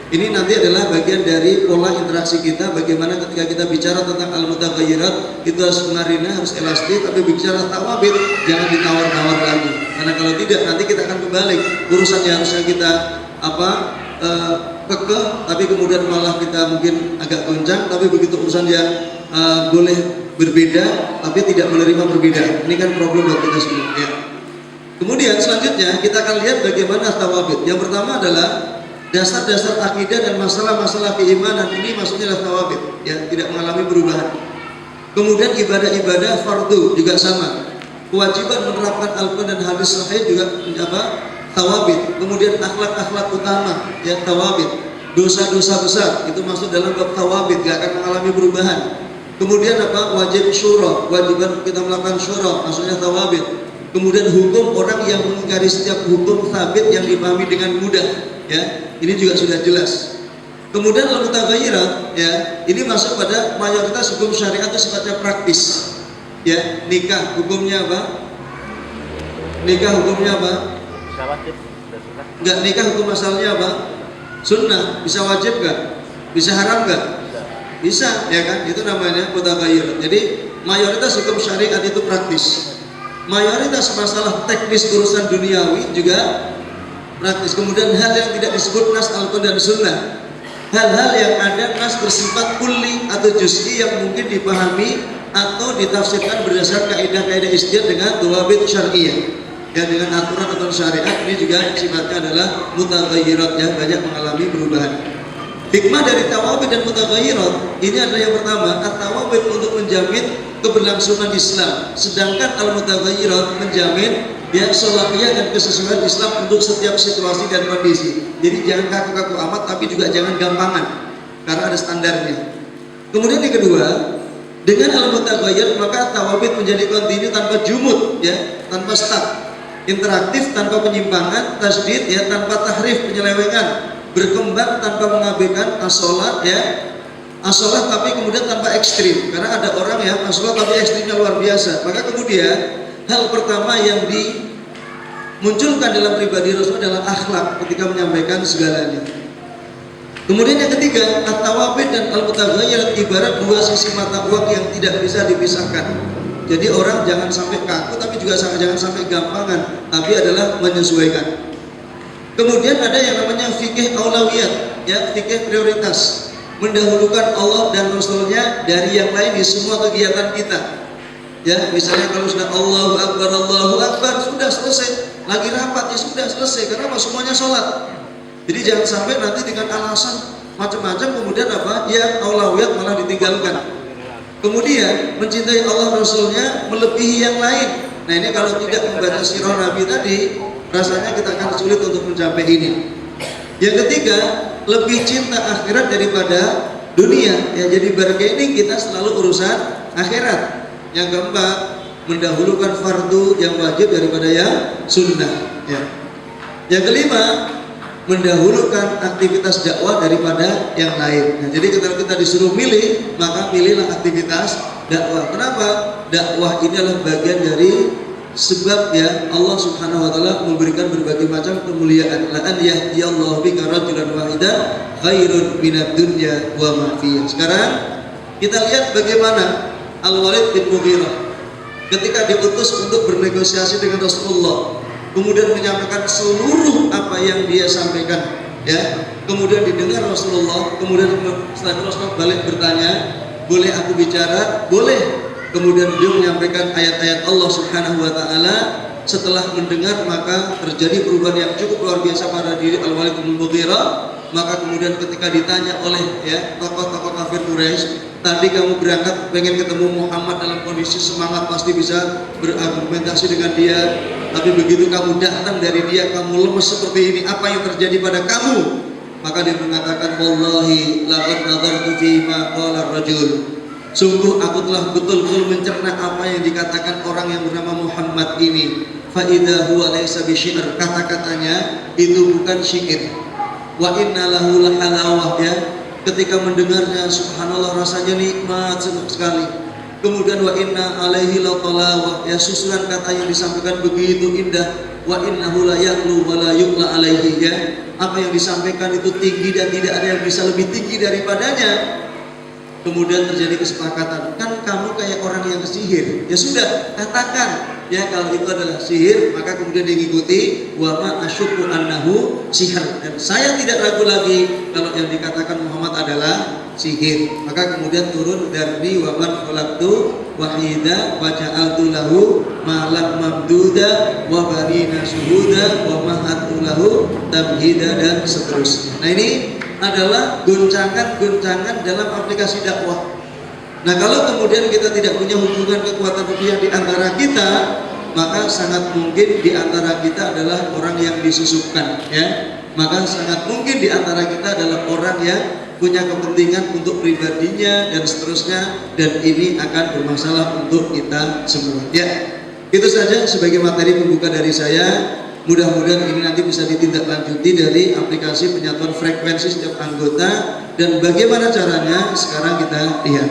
ini nanti adalah bagian dari pola interaksi kita, bagaimana ketika kita bicara tentang al-mutaghayyirat itu harus mengarina, harus elastis, tapi bicara tawabit jangan ditawar-tawar lagi. Karena kalau tidak nanti kita akan kebalik. Urusannya harusnya kita kekeh, tapi kemudian malah kita mungkin agak goncang, tapi begitu urusan yang boleh berbeda tapi tidak menerima perbedaan. Ini kan problem buat kita semua, ya. Kemudian selanjutnya kita akan lihat bagaimana tawabit. Yang pertama adalah dasar-dasar akidah dan masalah-masalah keimanan. Ini maksudnya adalah tawabit, ya, tidak mengalami perubahan. Kemudian ibadah-ibadah fardu juga sama. Kewajiban menerapkan Al-Quran dan hadis sahih juga tawabit. Kemudian akhlak-akhlak utama, ya, tawabit. Dosa-dosa besar itu masuk dalam bab tawabit, gak akan mengalami perubahan. Kemudian wajib syura, wajiban kita melakukan syura, maksudnya tawabit. Kemudian hukum orang yang mengingkari setiap hukum sabit yang dipahami dengan mudah, ya, ini juga sudah jelas. Kemudian al-mutaghayyirat, ya, ini masuk pada mayoritas hukum syariat itu sifatnya praktis, ya. Nikah hukumnya apa? Nikah hukumnya apa? Enggak, nikah hukum asalnya apa? Sunnah. Bisa wajib gak? Bisa haram gak? Bisa, ya kan? Itu namanya mutaghayyirat. Jadi mayoritas hukum syariat itu praktis. Mayoritas masalah teknis urusan duniawi juga praktis. Kemudian hal yang tidak disebut nas Al-Quran dan Sunnah, hal-hal yang ada nas bersifat kulli atau juz'i yang mungkin dipahami atau ditafsirkan berdasarkan kaidah-kaidah ijtihad dengan dhawabit syar'iyyah, ya, dengan aturan atau syariat. Ini juga sifatnya adalah mutaghayyirat, ya, banyak mengalami perubahan. Hikmah dari tawabit dan mutaghayyirat ini adalah yang pertama, at-tawabit untuk menjamin keberlangsungan Islam, sedangkan al-mutaghayyirat menjamin, ya, salahiyah dan kesesuaian Islam untuk setiap situasi dan kondisi. Jadi jangan kaku-kaku amat, tapi juga jangan gampangan, karena ada standarnya. Kemudian yang kedua, dengan al-mutaghayyirat maka tawabit menjadi kontinu tanpa jumud, ya, tanpa stuck, interaktif tanpa penyimpangan, tasdid, ya, tanpa tahrif, penyelewengan, berkembang tanpa mengabaikan as-sholat, ya, as-sholat tapi kemudian tanpa ekstrim, karena ada orang yang as-sholat tapi ekstrimnya luar biasa. Maka kemudian hal pertama yang dimunculkan dalam pribadi Rasul adalah akhlak ketika menyampaikan segalanya. Kemudian yang ketiga, at-tawabit dan al-mutaghayyirat ibarat dua sisi mata uang yang tidak bisa dipisahkan. Jadi orang jangan sampai kaku, tapi juga jangan sampai gampangan, tapi adalah menyesuaikan. Kemudian ada yang namanya fikih aulawiyat, ya, fikih prioritas, mendahulukan Allah dan Rasulnya dari yang lain di semua kegiatan kita. Ya, misalnya kalau sudah Allahu Akbar, sudah selesai. Lagi rapat, ya sudah selesai, karena semuanya sholat. Jadi jangan sampai nanti dengan alasan macam-macam kemudian ya, aulawiyat malah ditinggalkan. Kemudian mencintai Allah Rasulnya melebihi yang lain. Nah ini kalau tidak membaca sirah Nabi tadi, rasanya kita akan sulit untuk mencapai ini. Yang ketiga, lebih cinta akhirat daripada dunia. Ya, jadi barangkali kita selalu urusan akhirat. Yang keempat, mendahulukan fardu yang wajib daripada yang sunnah. Ya. Yang kelima, mendahulukan aktivitas dakwah daripada yang lain. Nah, jadi kalau kita disuruh milih, maka pilihlah aktivitas dakwah. Kenapa? Dakwah ini adalah bagian dari sebab ya Allah Subhanahu wa taala memberikan berbagai macam kemuliaan. La an yahdiyallahu bika rajulan wahidan khairun minad dunya wa ma fiha. Sekarang kita lihat bagaimana Al-Walid bin Mughirah ketika diutus untuk bernegosiasi dengan Rasulullah, kemudian menyampaikan seluruh apa yang dia sampaikan, ya. Kemudian didengar Rasulullah, kemudian setelah Rasulullah balik bertanya, boleh aku bicara? Boleh. Kemudian beliau menyampaikan ayat-ayat Allah Subhanahu wa taala. Setelah mendengar maka terjadi perubahan yang cukup luar biasa pada diri Al-Walid bin Mughirah. Maka kemudian ketika ditanya oleh ya tokoh-tokoh kafir Quraisy, tadi kamu berangkat pengen ketemu Muhammad dalam kondisi semangat, pasti bisa berargumentasi dengan dia, tapi begitu kamu datang dari dia kamu lemes seperti ini, apa yang terjadi pada kamu? Maka dia mengatakan, wallahi laqad nadartu fi ma qala ar-rajul. Sungguh aku telah betul-betul mencerna apa yang dikatakan orang yang bernama Muhammad ini. Fa idza huwa laysa bi syi'r, kata-katanya itu bukan syair. Wa inna lahu lahalawah, ya. Ketika mendengarnya subhanallah rasanya nikmat sekali. Kemudian wa inna alaihi latalawah, ya, susunan kata yang disampaikan begitu indah. Wa innahu la ya'lu wa la yu'la alaihi, ya. Apa yang disampaikan itu tinggi dan tidak ada yang bisa lebih tinggi daripadanya. Kemudian terjadi kesepakatan, kan kamu kayak orang yang sihir. Ya sudah, katakan ya kalau itu adalah sihir, maka kemudian diikuti wa ma asyukku annahu sihir, dan saya tidak ragu lagi kalau yang dikatakan Muhammad adalah sihir. Maka kemudian turun dari wa man khalaqtu wahida wa ja'altu lahu malam mamduda wa barina syuhuda wa mahatu lahu tamhida, dan seterusnya. Nah, ini adalah goncangan-goncangan dalam aplikasi dakwah. Nah, kalau kemudian kita tidak punya hubungan kekuatan rupiah di antara kita, maka sangat mungkin di antara kita adalah orang yang disusupkan, ya. Maka sangat mungkin di antara kita adalah orang yang punya kepentingan untuk pribadinya dan seterusnya, dan ini akan bermasalah untuk kita semua. Ya, itu saja sebagai materi pembuka dari saya. Mudah-mudahan ini nanti bisa ditindaklanjuti dari aplikasi penyatuan frekuensi setiap anggota, dan bagaimana caranya sekarang kita lihat.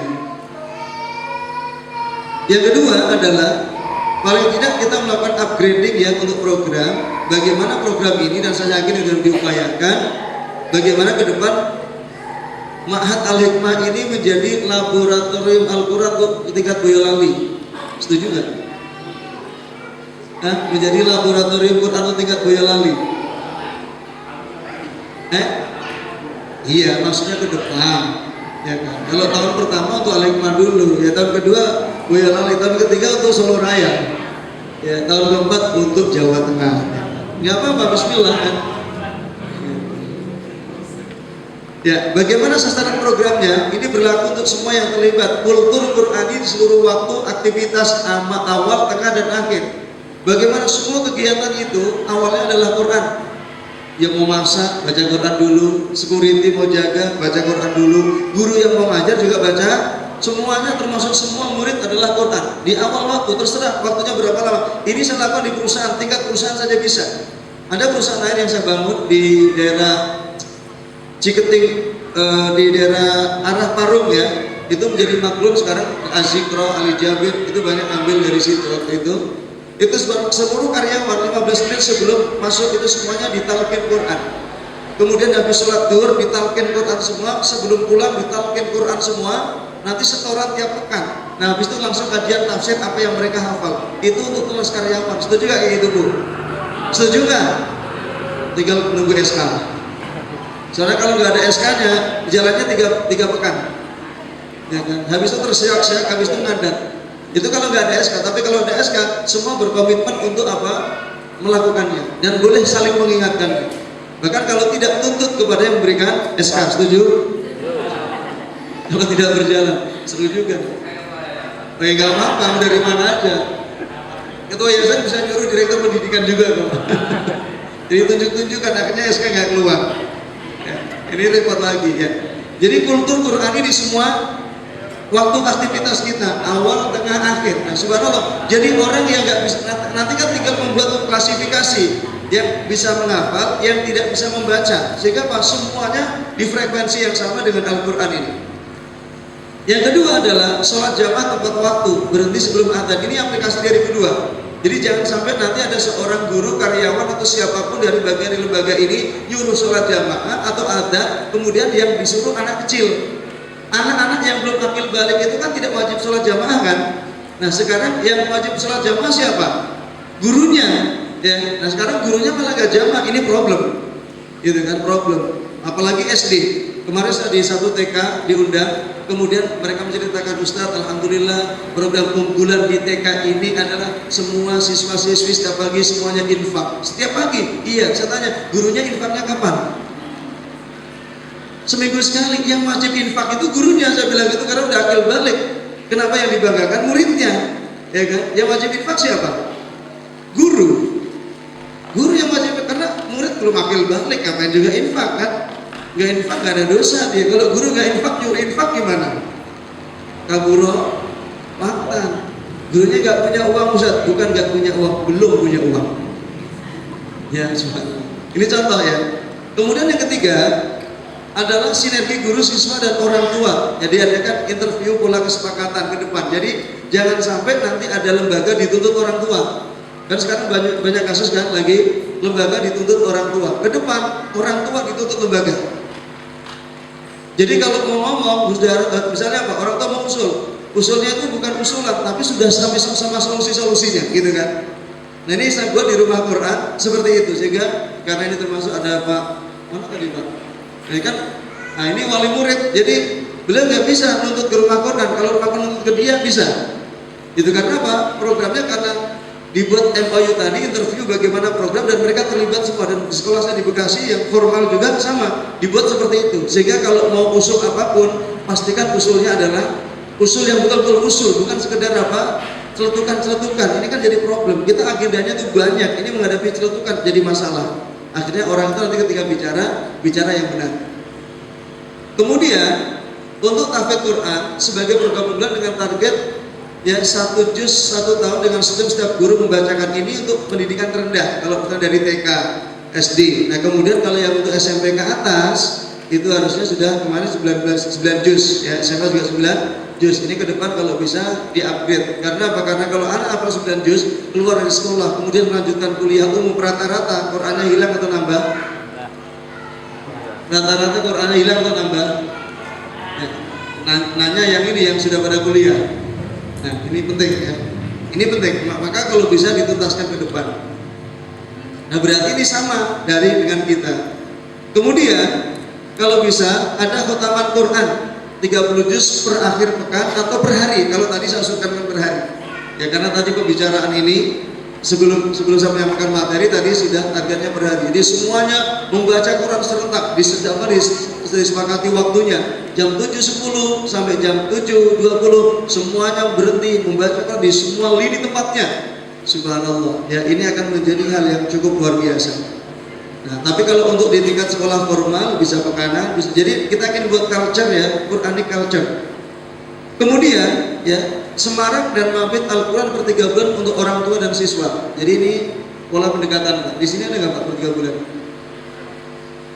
Yang kedua adalah paling tidak kita melakukan upgrading ya untuk program. Bagaimana program ini, dan saya yakin sudah diupayakan, bagaimana ke depan Ma'had Al-Hikmah ini menjadi laboratorium Al-Quran untuk tingkat Boyolali. Setuju nggak? Menjadi laboratorium Quran tingkat Boyolali. Iya, maksudnya ke depan, ya kan. Kalau tahun pertama untuk Al-Hikmah dulu, ya tahun kedua Boyolali, tahun ketiga untuk Solo Raya, ya tahun keempat untuk Jawa Tengah. Nggak apa-apa, Bismillah kan. Ya, bagaimana sasaran programnya? Ini berlaku untuk semua yang terlibat kultur Qur'ani di seluruh waktu, aktivitas awal, tengah, dan akhir. Bagaimana semua kegiatan itu awalnya adalah Quran. Yang mau masak baca Quran dulu, security mau jaga baca Quran dulu, guru yang mau ngajar juga baca. Semuanya termasuk semua murid adalah Quran. Di awal waktu terserah waktunya berapa lama. Ini saya lakukan di perusahaan, tingkat perusahaan saja bisa. Ada perusahaan lain yang saya bangun di daerah Ciketing, di daerah arah Parung, ya. Itu menjadi maklum sekarang. Azikro, Ali Jabir itu banyak ambil dari situ waktu itu. Itu seluruh karyawan 15 menit sebelum masuk itu semuanya ditalqin Quran. Kemudian habis sholat duhur ditalqin Quran semua, sebelum pulang ditalqin Quran semua. Nanti setoran tiap pekan. Nah, habis itu langsung kajian tafsir apa yang mereka hafal. Itu untuk kelas karyawan. Setuju gak kayak gitu, Bu? Setuju gak? Tinggal menunggu SK. Soalnya kalau nggak ada SK-nya, jalannya 3 pekan. Ya kan? Habis itu terseok-seok, habis itu ngadat. Itu kalau nggak ada SK, tapi kalau ada SK, semua berkomitmen untuk apa? Melakukannya, dan boleh saling mengingatkan. Bahkan kalau tidak tuntut kepada yang memberikan SK, setuju? Kalau tidak berjalan, seru juga. Nggak apa-apa, dari mana aja. ketua yayasan bisa nyuruh direktur pendidikan juga kok. Jadi tunjuk-tunjukkan, akhirnya SK nggak keluar. Ya, ini repot lagi ya. Jadi kultur Qur'ani di semua waktu aktivitas kita, awal, tengah, akhir. Nah, subhanallah. Jadi orang yang nggak bisa, nanti kan tinggal membuat klasifikasi yang bisa menghafal, yang tidak bisa membaca, sehingga pas semuanya di frekuensi yang sama dengan Al-Quran ini. Yang kedua adalah sholat jamaah tepat waktu, berhenti sebelum adzan. Ini aplikasi dari kedua. Jadi jangan sampai nanti ada seorang guru, karyawan atau siapapun dari bagian di lembaga ini nyuruh sholat jamaah atau adzan, kemudian yang disuruh anak kecil. Anak-anak yang belum akil balik itu kan tidak wajib sholat jamaah kan? Nah sekarang yang wajib sholat jamaah siapa? Gurunya. Ya, nah sekarang gurunya malah gak jamaah, ini problem, gitu kan, problem. Apalagi SD. Kemarin saya di satu TK diundang, kemudian mereka menceritakan, Ustadz, alhamdulillah program unggulan di TK ini adalah semua siswa-siswi setiap pagi semuanya infak. Setiap pagi, iya. Saya tanya, gurunya infaknya kapan? Seminggu sekali. Yang wajib infak itu gurunya, saya bilang gitu karena udah akil balik. Kenapa yang dibanggakan muridnya? Ya kan? Yang wajib infak siapa? Guru. Guru yang wajib, karena murid belum akil balik, ngapain juga infak kan? Gak infak gak ada dosa dia. Kalau guru gak infak, nyuruh infak gimana? Kaburo mantan. Gurunya gak punya uang, Ustaz. Bukan gak punya uang, belum punya uang. Ya, ini contoh ya. Kemudian yang ketiga adalah sinergi guru, siswa, dan orang tua. Jadi adakan interview pola kesepakatan ke depan. Jadi jangan sampai nanti ada lembaga dituntut orang tua. Kan sekarang banyak kasus kan lagi lembaga dituntut orang tua. Ke depan orang tua dituntut lembaga. Jadi kalau mau ngomong, misalnya apa? Orang tua mau usulnya itu bukan usulan, tapi sudah sampai sama solusi-solusinya, gitu kan? Nah ini saya buat di rumah Quran seperti itu, sehingga karena ini termasuk ada Pak, mana tadi Pak? Nah kan, nah ini wali murid, jadi beliau nggak bisa nuntut ke rumah Quran. Kalau rumah Quran nuntut ke dia bisa. Itu karena apa? Programnya karena dibuat MOU tadi, interview bagaimana program, dan mereka terlibat semua. Dan di sekolah saya di Bekasi yang formal juga sama, dibuat seperti itu. Sehingga kalau mau usul apapun, pastikan usulnya adalah usul yang betul-betul usul, bukan sekedar apa, celetukan-celetukan. Ini kan jadi problem. Kita agendanya tuh banyak, ini menghadapi celetukan jadi masalah. Akhirnya orang itu nanti ketika bicara yang benar. Kemudian untuk tahfidz Quran sebagai program unggulan dengan target ya 1 juz 1 tahun dengan setiap guru membacakan ini untuk pendidikan terendah, kalau kita dari TK, SD. Nah kemudian kalau yang untuk SMP ke atas itu harusnya sudah kemarin 9 juz ya, SMA juga 9 juz. Ini ke depan kalau bisa di-upgrade. Karena apa? Karena kalau anak hafal 9 juz keluar dari sekolah kemudian melanjutkan kuliah umum, rata-rata Qurannya hilang atau nambah? Rata-rata Qurannya hilang atau nambah? Nanya yang ini yang sudah pada kuliah. Nah ini penting ya, ini penting. Maka kalau bisa dituntaskan ke depan. Nah berarti ini sama dari dengan kita. Kemudian kalau bisa ada khotaman Quran 30 juz per akhir pekan atau per hari. Kalau tadi saya usulkan per hari. Ya karena tadi pembicaraan ini sebelum saya menyampaikan materi tadi sudah targetnya per hari. Jadi semuanya membaca Quran serentak disepakati waktunya jam 7.10 sampai jam 7.20 semuanya berhenti membaca Quran di semua lini tempatnya. Subhanallah. Ya ini akan menjadi hal yang cukup luar biasa. Nah, tapi kalau untuk di tingkat sekolah formal bisa pekanan, bisa. Jadi kita akan buat culture ya, Quranic culture. Kemudian ya semarak dan mabit Al-Quran per 3 bulan untuk orang tua dan siswa. Jadi ini pola pendekatan. Di sini ada nggak Pak per 3 bulan?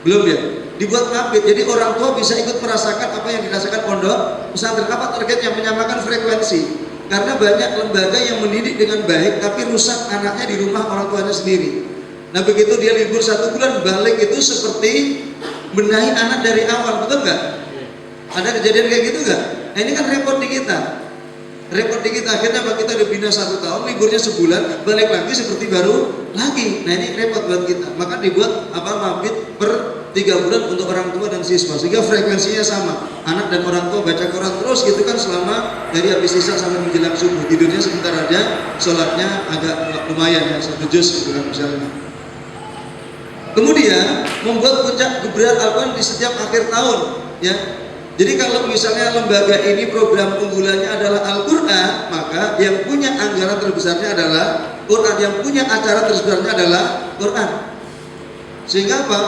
Belum ya? Dibuat mabit. Jadi orang tua bisa ikut merasakan apa yang dirasakan pondok pesantren. Apa targetnya? Menyamakan frekuensi. Karena banyak lembaga yang mendidik dengan baik tapi rusak anaknya di rumah orang tuanya sendiri. Nah begitu dia libur 1 bulan balik itu seperti benahi anak dari awal, betul nggak? Ada kejadian kayak gitu nggak? Nah ini kan repot di kita. Repot di kita, akhirnya kita udah bina 1 tahun, liburnya sebulan, balik lagi seperti baru lagi. Nah ini repot buat kita. Maka dibuat mabit per 3 bulan untuk orang tua dan siswa, sehingga frekuensinya sama. Anak dan orang tua baca Quran terus gitu kan selama dari habis isya sampai menjelang subuh. Tidurnya sebentar aja, sholatnya agak lumayan ya, 1 juz gitu kan misalnya. Kemudian membuat puncak gebrakan Al-Quran di setiap akhir tahun ya. Jadi kalau misalnya lembaga ini program unggulannya adalah Al-Quran, maka yang punya anggaran terbesarnya adalah Quran, yang punya acara terbesarnya adalah Quran. Sehingga apa?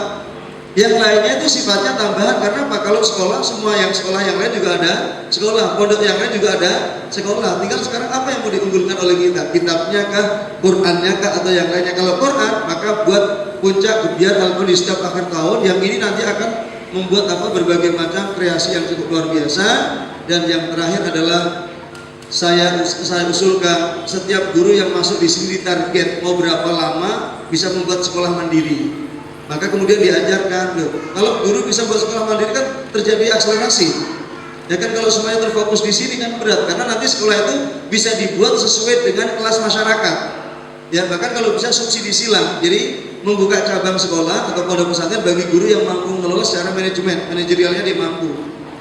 Yang lainnya itu sifatnya tambahan. Karena apa? Kalau sekolah, semua yang sekolah yang lain juga ada sekolah, pondok yang lain juga ada sekolah. Tinggal sekarang apa yang mau diunggulkan oleh kita? Kitabnya kah, Qurannya kah, atau yang lainnya? Kalau Quran, maka buat puncak biar Al-Quran di setiap akhir tahun. Yang ini nanti akan membuat berbagai macam kreasi yang cukup luar biasa. Dan yang terakhir adalah saya usulkan setiap guru yang masuk di sini target mau berapa lama bisa membuat sekolah mandiri. Maka kemudian diajarkan, kalau guru bisa buat sekolah mandiri kan terjadi akselerasi. Ya kan, kalau semuanya terfokus di sini kan berat, karena nanti sekolah itu bisa dibuat sesuai dengan kelas masyarakat. Ya, bahkan kalau bisa subsidi silang. Jadi membuka cabang sekolah atau pondok pesantren bagi guru yang mampu mengelola secara manajerialnya dia mampu.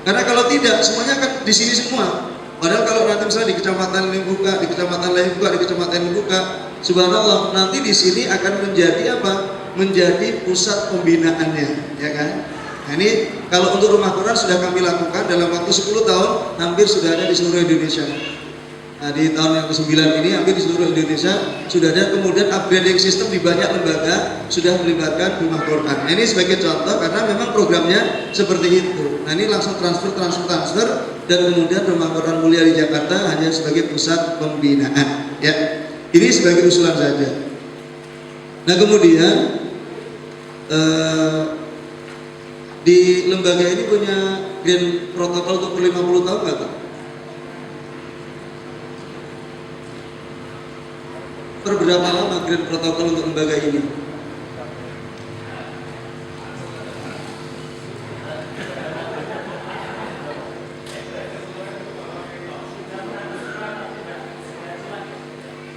Karena kalau tidak, semuanya akan di sini semua. Padahal kalau nanti misalnya di kecamatan ini buka, di kecamatan lain buka, di kecamatan ini buka, subhanallah, nanti di sini akan menjadi apa? Menjadi pusat pembinaannya, ya kan? Nah, ini kalau untuk rumah Quran sudah kami lakukan dalam waktu 10 tahun, hampir sudah ada di seluruh Indonesia. Nah, di tahun yang ke-9 ini hampir di seluruh Indonesia sudah ada. Kemudian upgrading sistem di banyak lembaga sudah melibatkan rumah Quran. Nah, ini sebagai contoh karena memang programnya seperti itu. Nah, ini langsung transfer dan kemudian rumah Quran Mulia di Jakarta hanya sebagai pusat pembinaan. Ya, ini sebagai usulan saja. Nah, kemudian di lembaga ini punya green protokol untuk per 50 tahun nggak, Pak? Per berapa lama green protokol untuk lembaga ini?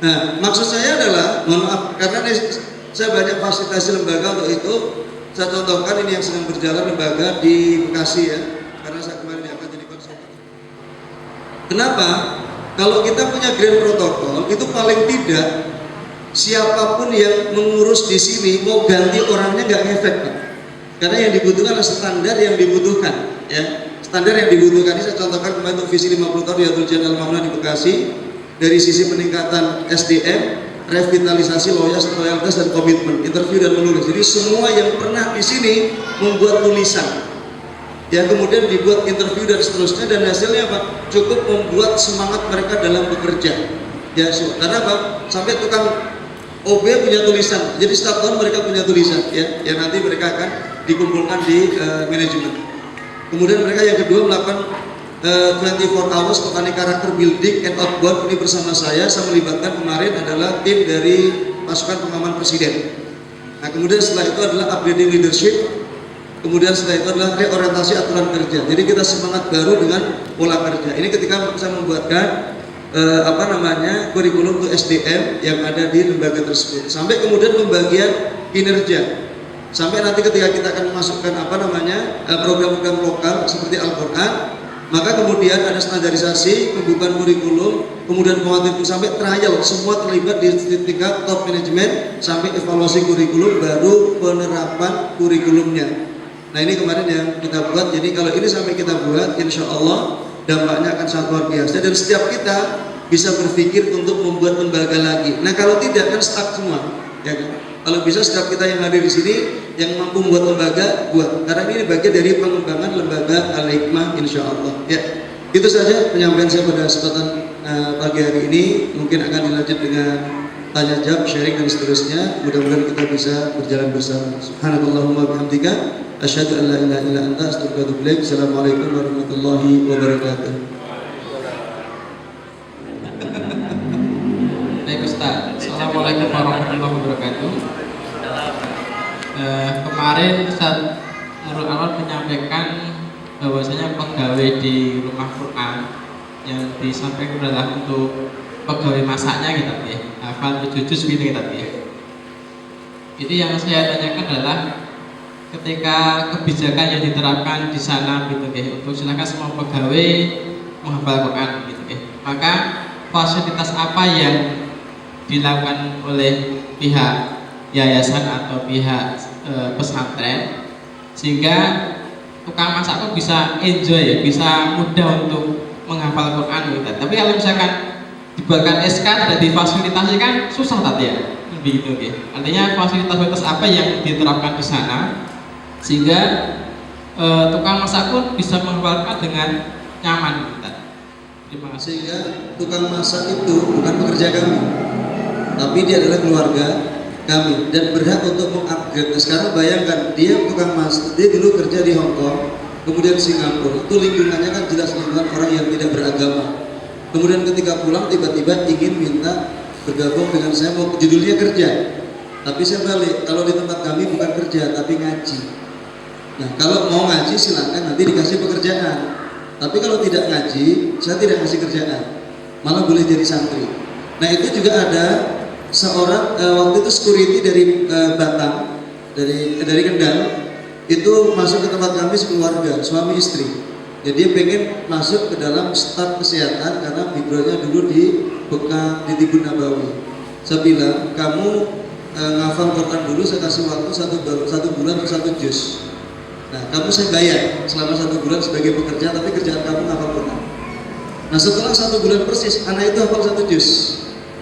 Nah, maksud saya adalah, mohon maaf, karena saya banyak fasilitasi lembaga untuk itu. Saya contohkan ini yang sedang berjalan lembaga di Bekasi ya, karena saya kemarin akan jadi konsultan. Kenapa? Kalau kita punya green protokol, itu paling tidak siapapun yang mengurus di sini mau ganti orangnya nggak ngefek, Pak. Karena yang dibutuhkan adalah standar yang dibutuhkan, ya. Standar yang dibutuhkan ini saya contohkan kemarin untuk visi 50 tahun di Yatul Jannah Al-Mamnun di Bekasi. Dari sisi peningkatan SDM, revitalisasi loyalitas dan komitmen, interview dan menulis. Jadi semua yang pernah di sini membuat tulisan, ya, kemudian dibuat interview dan seterusnya, dan hasilnya apa? Cukup membuat semangat mereka dalam bekerja. Ya, karena apa? Sampai tukang OB punya tulisan. Jadi setiap tahun mereka punya tulisan, ya, yang nanti mereka akan dikumpulkan di manajemen. Kemudian mereka yang kedua melakukan 24 hours petani karakter building and outbound. Ini bersama saya melibatkan kemarin adalah tim dari pasukan pengaman presiden. Nah, kemudian setelah itu adalah upgrading leadership. Kemudian setelah itu adalah reorientasi aturan kerja. Jadi kita semangat baru dengan pola kerja. Ini ketika saya membuatkan kurikulum untuk SDM yang ada di lembaga tersebut. Sampai kemudian pembagian kinerja. Sampai nanti ketika kita akan memasukkan program-program lokal seperti Al-Quran, maka kemudian ada standarisasi, pembukaan kurikulum, kemudian penguatan sampai trial, semua terlibat di tingkat top manajemen sampai evaluasi kurikulum, baru penerapan kurikulumnya. Nah, ini kemarin yang kita buat. Jadi kalau ini sampai kita buat, insya Allah dampaknya akan sangat luar biasa, dan setiap kita bisa berpikir untuk membuat lembaga lagi. Nah, kalau tidak kan stuck semua, ya kan? Kalau bisa setiap kita yang hadir di sini yang mampu membuat lembaga, buat. Karena ini bagian dari pengembangan lembaga Al-Hikmah, insya Allah. Ya, itu saja penyampaian saya pada kesempatan pagi hari ini. Mungkin akan dilanjut dengan tanya jawab, sharing dan seterusnya. Mudah-mudahan kita bisa berjalan bersama. Subhanakallahumma bihamdika, asyhadu an la ilaha illa anta, astaghfiruka wa atubu ilaik. Assalamualaikum warahmatullahi wabarakatuh. Baik Ustaz, Assalamualaikum warahmatullahi wabarakatuh. Kemarin Ustaz Nurul Anwar menyampaikan bahwasanya pegawai di rumah Quran yang disampaikan adalah untuk pegawai masaknya gitu ya, hafal 7 juz gitu ya. Jadi yang saya tanyakan adalah ketika kebijakan yang diterapkan di sana gitu ya, untuk silakan semua pegawai menghafal Quran gitu ya, maka fasilitas apa yang dilakukan oleh pihak yayasan atau pihak pesantren sehingga tukang masak kok bisa enjoy ya, bisa mudah untuk menghafal Quran gitu. Tapi kalau misalkan dibuatkan SK tidak difasilitasi kan susah tadi ya, begitu gitu. Artinya fasilitas apa yang diterapkan di sana sehingga tukang masak pun bisa menghafalkan dengan nyaman gitu. Terima kasih. Sehingga tukang masak itu bukan pekerja kami, tapi dia adalah keluarga kami dan berhak untuk mengupgrade. Nah, sekarang bayangkan dia tukang masak, dia dulu kerja di Hong Kong, kemudian Singapura, itu lingkungannya kan jelas lingkungan orang yang tidak beragama. Kemudian ketika pulang tiba-tiba ingin minta bergabung dengan saya, mau judulnya kerja, tapi saya balik, kalau di tempat kami bukan kerja tapi ngaji. Nah kalau mau ngaji silakan, nanti dikasih pekerjaan. Tapi kalau tidak ngaji, saya tidak kasih kerjaan, malah boleh jadi santri. Nah itu juga ada seorang waktu itu security dari Batam, dari Kendal, itu masuk ke tempat kami sekeluarga, suami istri. Jadi dia pengen masuk ke dalam staf kesehatan karena backgroundnya dulu di Bekah di Tibun Nabawi. Saya bilang kamu ngafal Quran dulu, saya kasih waktu satu bulan atau 1 juz. Nah, kamu saya bayar selama 1 bulan sebagai pekerja, tapi kerjaan kamu hafal Quran. Nah, setelah 1 bulan persis, anak itu hafal 1 juz.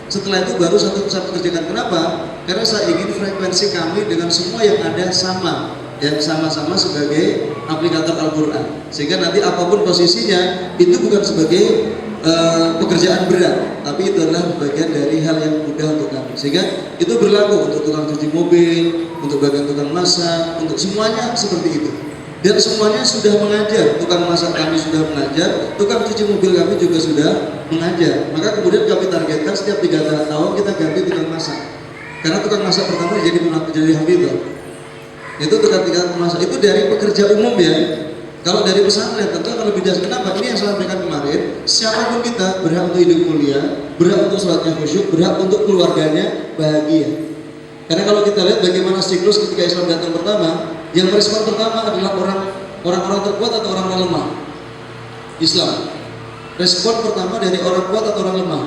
Setelah itu baru saya kerjakan. Kenapa? Karena saya ingin frekuensi kami dengan semua yang ada sama, yang sama-sama sebagai aplikator Al-Quran. Sehingga nanti apapun posisinya, itu bukan sebagai pekerjaan berat, tapi itu adalah bagian dari hal yang mudah untuk kami. Sehingga itu berlaku untuk tukang cuci mobil, untuk bagian tukang masak, untuk semuanya seperti itu. Dan semuanya sudah mengajar, tukang masak kami sudah mengajar, tukang cuci mobil kami juga sudah mengajar. Maka kemudian kami targetkan setiap 3 tahun kita ganti tukang masak. Karena tukang masak pertama jadi hafidhah. Itu tukang masak itu dari pekerja umum ya. Kalau dari pesantren tentu akan lebih dahsyat. Kenapa? Ini yang saya sampaikan kemarin, siapapun kita berhak untuk hidup mulia, berhak untuk sholatnya khusyuk, berhak untuk keluarganya bahagia. Karena kalau kita lihat bagaimana siklus ketika Islam datang pertama, yang merespon pertama adalah orang-orang terkuat atau orang lemah. Islam. Respon pertama dari orang kuat atau orang lemah.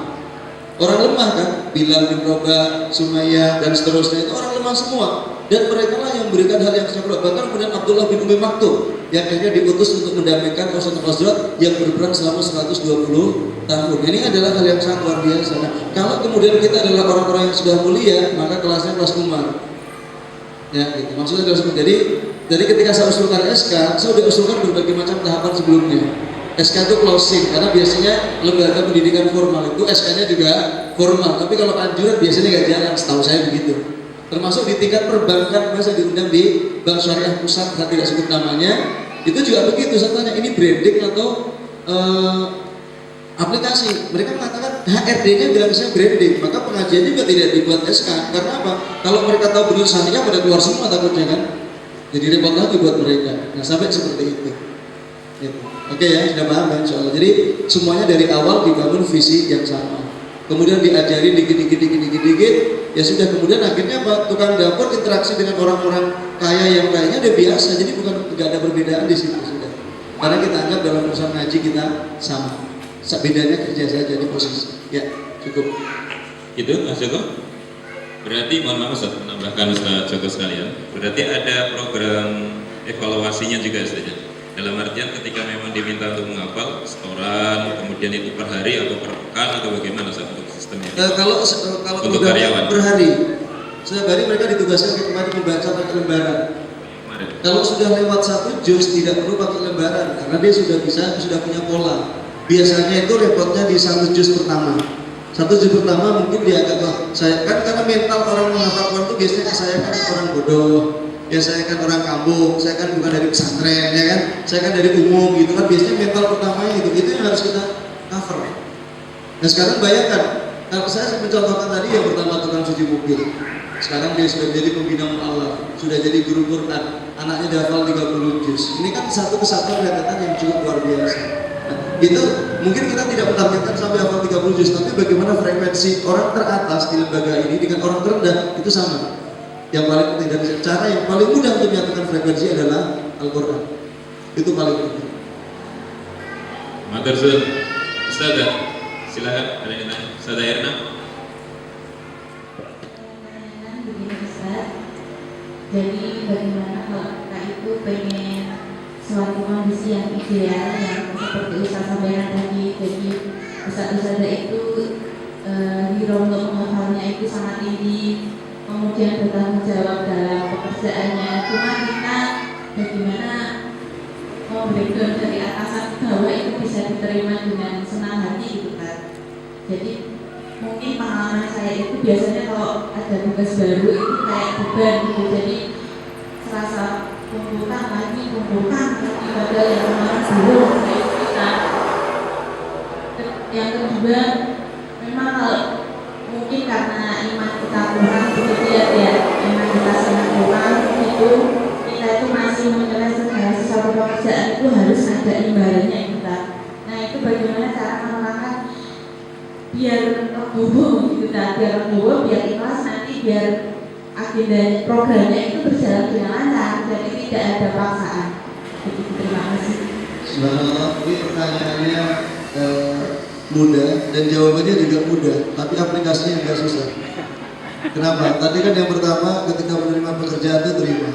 Orang lemah kan, Bilal bin Rabah, Sumayyah dan seterusnya itu orang lemah semua. Dan mereka lah yang memberikan hal yang sangat. Bahkan kemudian Abdullah bin Umi Maktum yang akhirnya diutus untuk mendamaikan Aus dan Khazraj yang berperang selama 120 tahun. Ini adalah hal yang sangat luar biasa. Nah, kalau kemudian kita adalah orang-orang yang sudah mulia, maka kelasnya kelas Umar. Ya, gitu. Maksudnya kelas Umar. Jadi ketika saya usulkan SK, saya sudah usulkan berbagai macam tahapan sebelumnya. SK itu closing, karena biasanya lembaga pendidikan formal itu SK-nya juga formal. Tapi kalau anjuran biasanya nggak jalan, setahu saya begitu. Termasuk di tingkat perbankan, masa diundang di Bank Syariah Pusat, saya tidak sebut namanya, itu juga begitu. Saya tanya, ini branding atau aplikasi? Mereka mengatakan HRD-nya bilang saya branding, maka pengajian juga tidak dibuat SK. Karena apa? Kalau mereka tahu benar santrinya pada keluar semua takutnya kan, jadi repot lagi buat mereka. Nah sampai seperti itu. Gitu. Oke ya, sudah paham kan soal. Jadi semuanya dari awal dibangun visi yang sama. Kemudian diajari dikit, ya sudah. Kemudian akhirnya apa? Tukang dapur interaksi dengan orang-orang kaya yang lainnya udah biasa. Jadi nggak ada perbedaan di situ sudah. Karena kita anggap dalam urusan ngaji kita sama. Bedanya kerja saja di posisi. Ya cukup. Itu Mas Joko. Berarti mohon maaf Ustaz, menambahkan Ustaz Joko sekalian. Berarti ada program evaluasinya juga saja. Dalam artian ketika memang diminta untuk menghafal setoran, kemudian itu per hari atau per pekan atau bagaimana saat untuk sistemnya? Kalau untuk karyawan per hari, setiap hari mereka ditugaskan kemarin membaca pakai lembaran. Kalau sudah lewat 1 juz tidak perlu pakai lembaran karena dia sudah punya pola. Biasanya itu repotnya di 1 juz pertama. 1 juz pertama mungkin dia agak saya kan karena mental orang menghafal Quran itu biasanya saya kan orang bodoh. Ya saya kan orang kampung, saya kan bukan dari pesantren, ya kan, saya kan dari umum gitu kan, biasanya mental pertamanya itu yang harus kita cover. Nah sekarang bayangkan, kalau saya mencontohkan tadi yang pertama tukang cuci mobil, sekarang dia sudah jadi pembina mu'alaf, sudah jadi guru Quran, anaknya hafal 30 juz. Ini kan satu kesatuan yang cukup luar biasa. Nah, itu mungkin kita tidak mentargetkan sampai hafal 30 juz, tapi bagaimana frekuensi orang teratas di lembaga ini dengan orang terendah itu sama. Yang paling penting dan cara yang paling mudah untuk menyatukan frekuensi adalah Al-Quran. Itu paling penting. Matur Ustaz, silakan ada yang tanya. Ustaz Erna. Jadi bagaimana kalau kita itu pengen suatu kondisi yang ideal yang seperti Ustaz sampaikan tadi. Jadi Ustaz-Ustazah itu hero untuk menghafalnya itu sangat tinggi, kemudian bertanggung jawab dalam pekerjaannya. Cuma kita bagaimana breakdown dari atasan ke bawah itu bisa diterima dengan senang hati gitu kan. Jadi mungkin pengalaman saya itu biasanya kalau ada tugas baru itu kayak beban gitu. Jadi serasa kumpulkan lagi padahal yang kemarin belum kayak kita. Yang kedua, memang kalau mungkin karena iman kita kurang begitu ya, iman kita sangat kurang itu kita itu masih menilai segala sesuatu pekerjaan itu harus ada imbalannya kita. Nah itu bagaimana cara menerangkan biar legowo gitu kan, biar legowo, biar ikhlas, nanti biar agenda programnya itu berjalan dengan lancar, jadi tidak ada paksaan. Jadi terima kasih. Subhanallah, ini pertanyaannya mudah dan jawabannya juga mudah, tapi aplikasinya agak susah. Kenapa? Tadi kan yang pertama ketika menerima pekerjaan itu terima.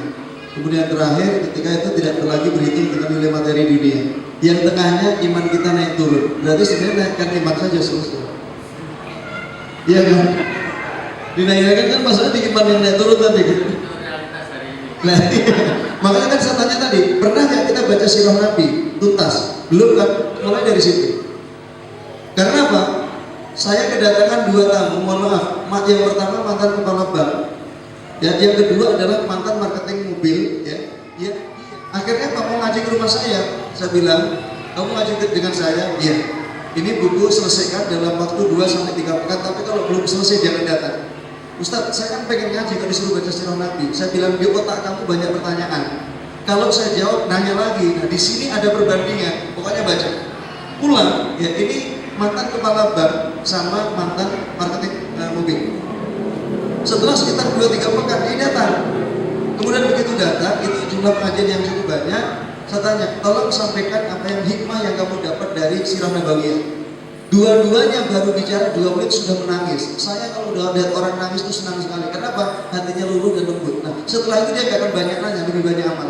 Kemudian terakhir ketika itu tidak lagi berhitung dengan nilai materi dunia. Yang tengahnya iman kita naik turun. Berarti sebenarnya naikkan iman saja selesai. Iya kan? Dinaikkan kan masalah di iman yang naik turun tadi gitu. Nah, makanya kan saya tanya tadi, pernah nggak kita baca sirah Nabi tuntas? Belum kan? Mulai dari situ. Karena apa? Saya kedatangan dua tamu, mohon maaf. Yang pertama mantan kepala bank, ya, yang kedua adalah mantan marketing mobil, ya. Akhirnya Pak mau ngaji ke rumah saya bilang, kamu ngaji dengan saya, iya. Ini buku selesaikan dalam waktu 2-3 pekan, tapi kalau belum selesai jangan datang. Ustadz, saya kan pengen ngaji, kalau disuruh baca sirah Nabi. Saya bilang, di otak kamu banyak pertanyaan. Kalau saya jawab, nanya lagi. Nah, di sini ada perbandingan. Pokoknya baca. Pulang, ya ini mantan kepala bank sama mantan marketing mobil. Setelah sekitar 2-3 pekan, dia datang. Kemudian begitu datang, itu jumlah pengajian yang cukup banyak. Saya tanya, tolong sampaikan apa yang hikmah yang kamu dapat dari sirah Nabawiyah. Dua-duanya baru bicara 2 menit sudah menangis. Saya kalau udah lihat orang nangis itu senang sekali. Kenapa? Hatinya luluh dan lembut. Nah, setelah itu dia gak akan banyak nanya, lebih banyak amal.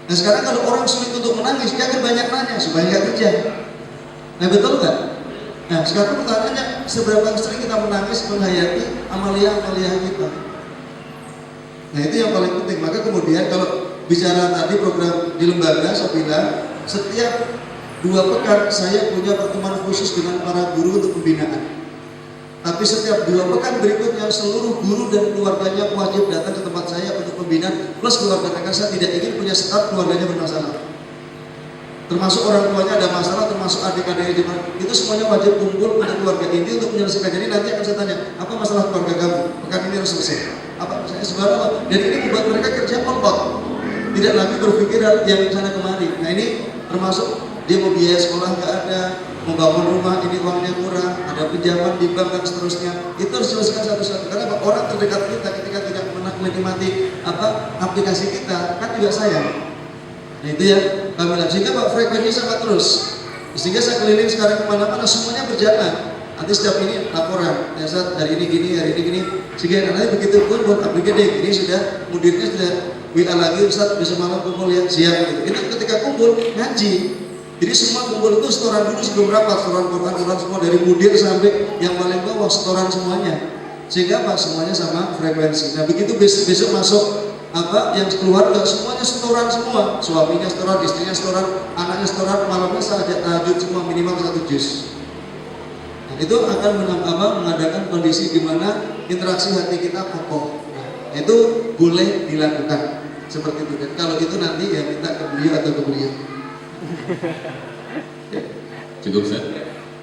Nah sekarang kalau orang sulit untuk menangis, dia akan banyak nanya supaya gak kerja. Nah betul gak? Nah sekarang pertanyaannya, seberapa sering kita menangis menghayati amalia-amalia kita. Nah itu yang paling penting. Maka kemudian kalau bicara tadi program di lembaga, saya bilang setiap 2 pekan saya punya pertemuan khusus dengan para guru untuk pembinaan. Tapi setiap 2 pekan berikutnya seluruh guru dan keluarganya wajib datang ke tempat saya untuk pembinaan plus keluarga mereka. Saya tidak ingin punya staf keluarganya bermasalah. Termasuk orang tuanya ada masalah, termasuk adik-adiknya itu semuanya wajib kumpul untuk keluarga inti untuk menyelesaikan. Jadi nanti akan saya tanya, apa masalah keluarga kamu? Pekan ini harus selesai. Apa misalnya sebenarnya? Dan ini membuat mereka kerja otot, tidak lagi berpikir yang sana kemari. Nah ini termasuk dia mau biaya sekolah nggak ada, mau bangun rumah ini uangnya kurang, ada pinjaman di bank dan seterusnya. Itu harus diselesaikan satu-satu. Karena orang terdekat kita ketika tidak menikmati aplikasi kita kan juga sayang. Nah itu ya kami lihat. Sehingga Pak frekuensi sangat terus. Sehingga saya keliling sekarang kemana-mana semuanya berjalan. Nanti setiap ini laporan, ya Ustaz, hari ini gini, hari ini gini. Sehingga nanti begitu pun buat aplikasi ini sudah mudirnya sudah WA lagi, Ustaz besok malam kumpul ya siang gitu. Itu ketika kumpul ngaji. Jadi semua kumpul itu setoran dulu sebelum rapat, setoran Quran semua dari mudir sampai yang paling bawah setoran semuanya. Sehingga apa? Semuanya sama frekuensi. Nah begitu besok masuk yang keluarga semuanya setoran semua, suaminya setoran, istrinya setoran, anaknya setoran, malamnya saja tahajud semua minimal 1 juz. Nah, itu akan mengadakan kondisi di mana interaksi hati kita kokoh. Nah, itu boleh dilakukan seperti itu. Dan kalau itu nanti ya minta ke beliau atau ke beliau. Cukup Ustaz.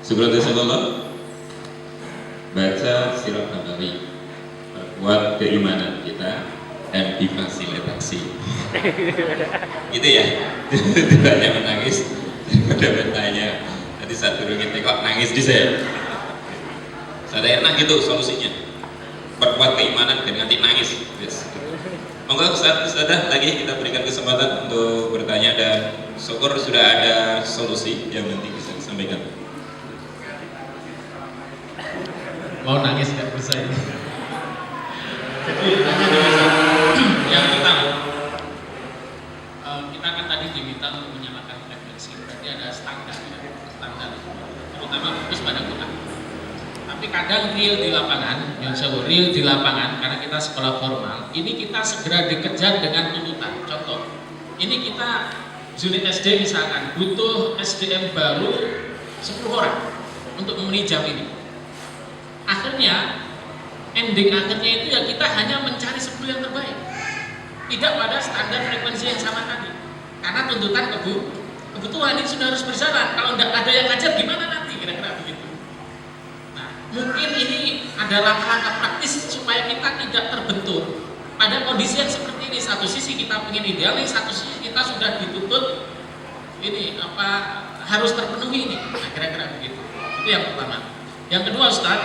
Sebelum Rasulullah baca sirah Nabawi, perkuat keimanan kita dan difasilitasi. Gitu ya. Tidak menangis, udah bertanya. Nanti saat turun kita kok nangis di saya. Saya enak gitu solusinya. Perkuat keimanan dan nanti nangis. Yes. Monggo Ustazah lagi kita berikan kesempatan untuk bertanya dan syukur sudah ada solusi yang nanti bisa disampaikan. Mau nangis nggak bisa ini. Jadi yang pertama, kita kan tadi kadang real di lapangan, real di lapangan karena kita sekolah formal. Ini kita segera dikejar dengan tuntutan. Contoh, ini kita unit SD misalkan butuh SDM baru 10 orang untuk memenuhi jam ini. Akhirnya, ending akhirnya itu ya kita hanya mencari 10 yang terbaik. Tidak pada standar frekuensi yang sama tadi. Karena tuntutan kebutuhan ini sudah harus berjalan. Kalau tidak ada yang ngajar gimana nanti? Kira-kira begitu. Mungkin ini ada langkah-langkah praktis supaya kita tidak terbentur pada kondisi yang seperti ini. Satu sisi kita ingin ideal, satu sisi kita sudah dituntut ini harus terpenuhi ini. Nah, kira-kira begitu. Itu yang pertama. Yang kedua, Ustaz,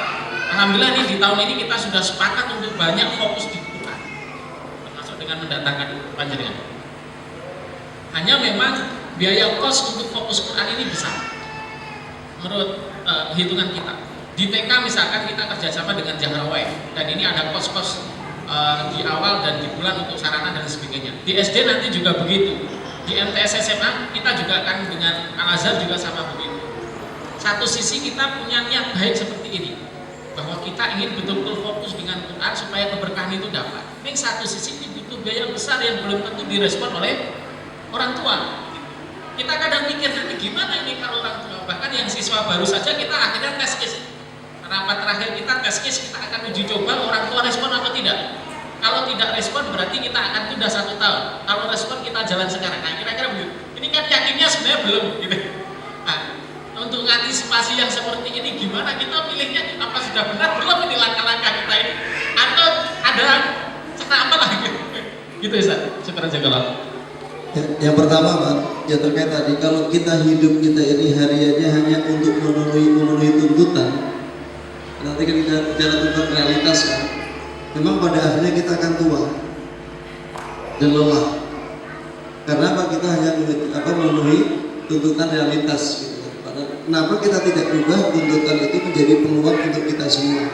alhamdulillah nih di tahun ini kita sudah sepakat untuk banyak fokus di Quran, termasuk dengan mendatangkan panjenengan. Hanya memang biaya kos untuk fokus Quran ini besar menurut hitungan kita. Di TK misalkan kita kerjasama dengan Jahrawai dan ini ada kos-kos di awal dan di bulan untuk sarana dan sebagainya. Di SD nanti juga begitu. Di MTS SMA kita juga akan dengan Al-Azhar juga sama begitu. Satu sisi kita punya niat baik seperti ini, bahwa kita ingin betul-betul fokus dengan Quran supaya keberkahan itu dapat. Ini satu sisi ini butuh biaya besar yang belum tentu direspon oleh orang tua. Kita kadang mikir nanti gimana ini kalau orang tua, bahkan yang siswa baru saja kita akhirnya tes case. Rapat terakhir kita tes case, kita akan uji coba orang tua respon atau tidak. Kalau tidak respon berarti kita akan tunda 1 tahun. Kalau respon kita jalan sekarang. Nah, kira-kira begitu. Ini kan yakinnya sebenarnya belum. Gitu. Nah, untuk antisipasi yang seperti ini gimana kita pilihnya? Apa sudah benar belum ini langkah-langkah kita ini? Atau ada cara apa lagi? Gitu ya, Ustaz. Syukur jazakallah. Yang pertama, Pak, ya terkait tadi, kalau kita hidup kita ini hariannya hanya untuk memenuhi tuntutan, nanti kan kita bicara tentang realitas kan, memang pada akhirnya kita akan tua dan lelah. Karena apa? Kita hanya memenuhi tuntutan realitas. Gitu. Kenapa kita tidak ubah tuntutan itu menjadi peluang untuk kita semua?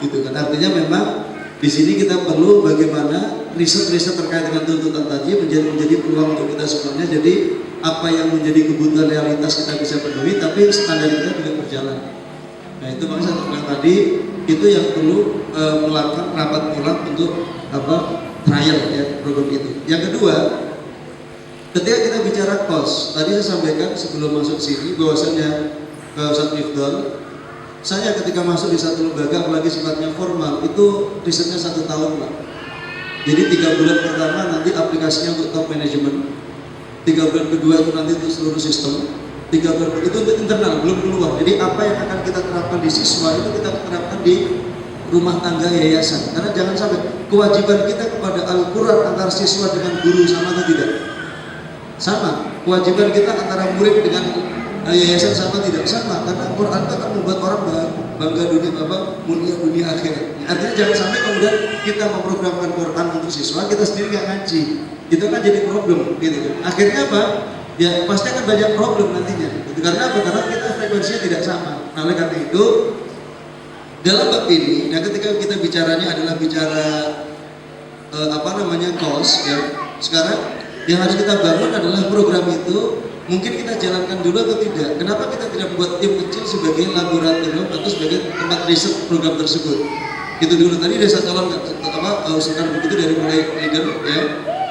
Gitu kan? Artinya memang di sini kita perlu bagaimana riset-riset terkait dengan tuntutan tadi menjadi peluang untuk kita semuanya. Jadi apa yang menjadi kebutuhan realitas kita bisa penuhi, tapi standar kita juga berjalan. Nah itu makanya saya bilang tadi itu yang perlu melakukan rapat ulang untuk trial ya program itu. Yang kedua, ketika kita bicara kos, tadi saya sampaikan sebelum masuk sini bahwasanya Ustaz Miftah, saya ketika masuk di satu lembaga apalagi sifatnya formal itu risetnya 1 tahun Pak. Jadi 3 bulan pertama nanti aplikasinya untuk top management, 3 bulan kedua itu nanti untuk seluruh sistem, 3 bulan itu untuk internal belum keluar. Jadi apa yang akan kita terapkan di siswa itu kita terapkan di rumah tangga yayasan. Karena jangan sampai kewajiban kita kepada Al-Quran antara siswa dengan guru sama atau tidak? Sama. Kewajiban kita antara murid dengan yayasan sama tidak? Sama. Karena Al-Quran itu akan membuat orang bangga dunia mulia dunia akhirat. Artinya jangan sampai kemudian kita memprogramkan Quran untuk siswa, kita sendiri nggak ngaji. Itu kan jadi problem gitu. Akhirnya apa? Ya pasti akan banyak problem nantinya. Gitu. Karena apa? Karena kita frekuensinya tidak sama. Nah oleh karena itu dalam bab ini, nah ketika kita bicaranya adalah bicara cost ya. Sekarang yang harus kita bangun adalah program itu mungkin kita jalankan dulu atau tidak. Kenapa kita tidak membuat tim kecil sebagai laboratorium atau sebagai tempat riset program tersebut? Itu dulu tadi desa calon usulkan begitu dari mulai leader ya,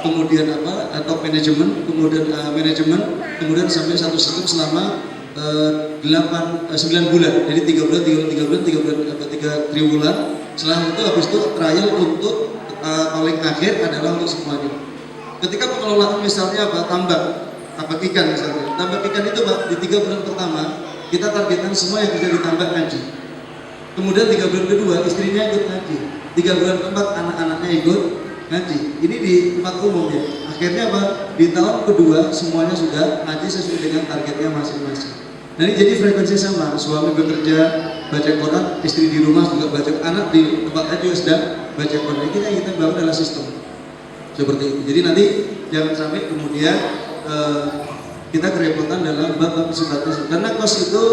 kemudian top manajemen, kemudian manajemen, kemudian sampai satu sistem selama 9 bulan. Jadi 3 bulan. Setelah itu habis itu trial untuk paling akhir adalah untuk semuanya. Ketika pengelolaan misalnya tambak ikan misalnya. Tambak ikan itu Pak, di 3 bulan pertama kita targetkan semua yang kerja di tambak ngaji. Kemudian 3 bulan kedua istrinya ikut ngaji. 3 bulan keempat anak-anaknya ikut ngaji. Ini di tempat umum ya. Akhirnya apa? Di tahun kedua semuanya sudah ngaji sesuai dengan targetnya masing-masing. Nah ini jadi frekuensi sama. Suami bekerja baca Quran, istri di rumah juga baca, anak di tempatnya juga sedang baca Quran. Ini yang kita bangun adalah sistem seperti itu. Jadi nanti jangan sampai kemudian kita kerepotan dalam bab sifatnya. Karena kos itu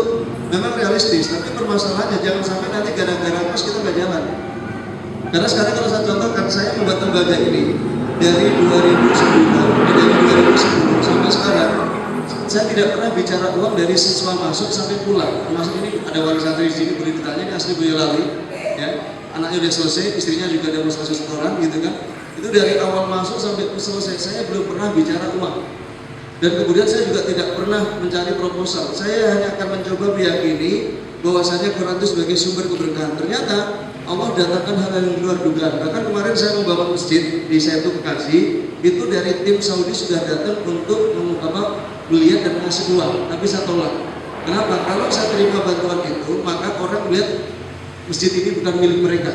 memang realistis, tapi permasalahannya jangan sampai nanti gara-gara kos kita nggak jalan. Karena sekarang kalau saya contohkan, saya membuat lembaga ini dari 2010 sampai sekarang saya tidak pernah bicara uang dari siswa masuk sampai pulang. Termasuk ini ada wali santri di sini, boleh ditanya, ini asli Boyolali, ya. Anaknya udah selesai, istrinya juga ada usaha setoran gitu kan. Itu dari awal masuk sampai selesai saya belum pernah bicara uang. Dan kemudian saya juga tidak pernah mencari proposal. Saya hanya akan mencoba meyakini bahwasanya Quran itu sebagai sumber keberkahan. Ternyata Allah datangkan hal yang luar dugaan. Bahkan kemarin saya membawa masjid di Setu Bekasi, itu dari tim Saudi sudah datang untuk melihat dan mengasih uang, tapi saya tolak. Kenapa? Kalau saya terima bantuan itu, maka orang melihat masjid ini bukan milik mereka.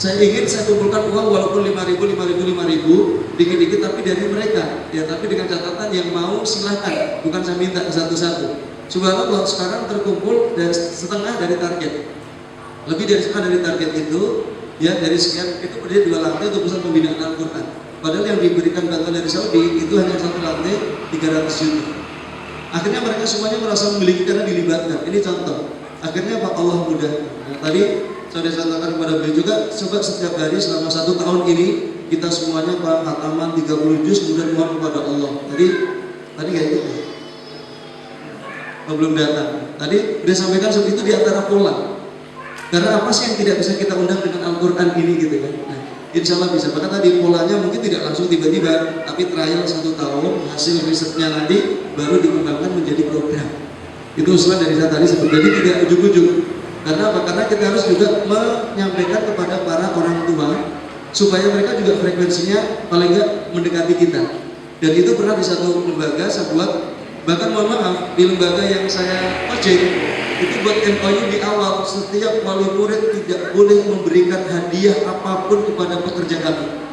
Saya ingin saya kumpulkan uang walaupun 5.000, dikit-dikit tapi dari mereka, ya, tapi dengan catatan yang mau silahkan, bukan saya minta satu-satu. Subhanallah, sekarang terkumpul dari setengah dari target, lebih dari setengah dari target itu, ya, dari sekian itu berdiri 2 lantai untuk pusat pembinaan Al-Quran. Padahal yang diberikan bantuan dari Saudi itu hanya 1 lantai 300 juta. Akhirnya mereka semuanya merasa memiliki karena dilibatkan. Ini contoh. Akhirnya Pak Allah mudah. Nah, tadi saya sampaikan kepada beliau juga, coba setiap hari selama 1 tahun ini kita semuanya Pak khataman 30 juz kemudian mohon kepada Allah. Tadi kayak gitu. Belum datang. Tadi udah sampaikan seperti itu di antara pola. Karena apa sih yang tidak bisa kita undang dengan Al-Quran ini gitu kan? Nah, insya Allah bisa. Bahkan tadi polanya mungkin tidak langsung tiba-tiba, tapi trial 1 tahun, hasil risetnya nanti baru dikembangkan menjadi program. Itu usulan dari saya tadi seperti jadi tidak ujuk-ujuk. Karena apa? Karena kita harus juga menyampaikan kepada para orang tua supaya mereka juga frekuensinya paling nggak mendekati kita. Dan itu pernah di satu lembaga saya buat, bahkan mohon maaf di lembaga yang saya ojek itu buat MOU di awal, setiap wali murid tidak boleh memberikan hadiah apapun kepada pekerja kami.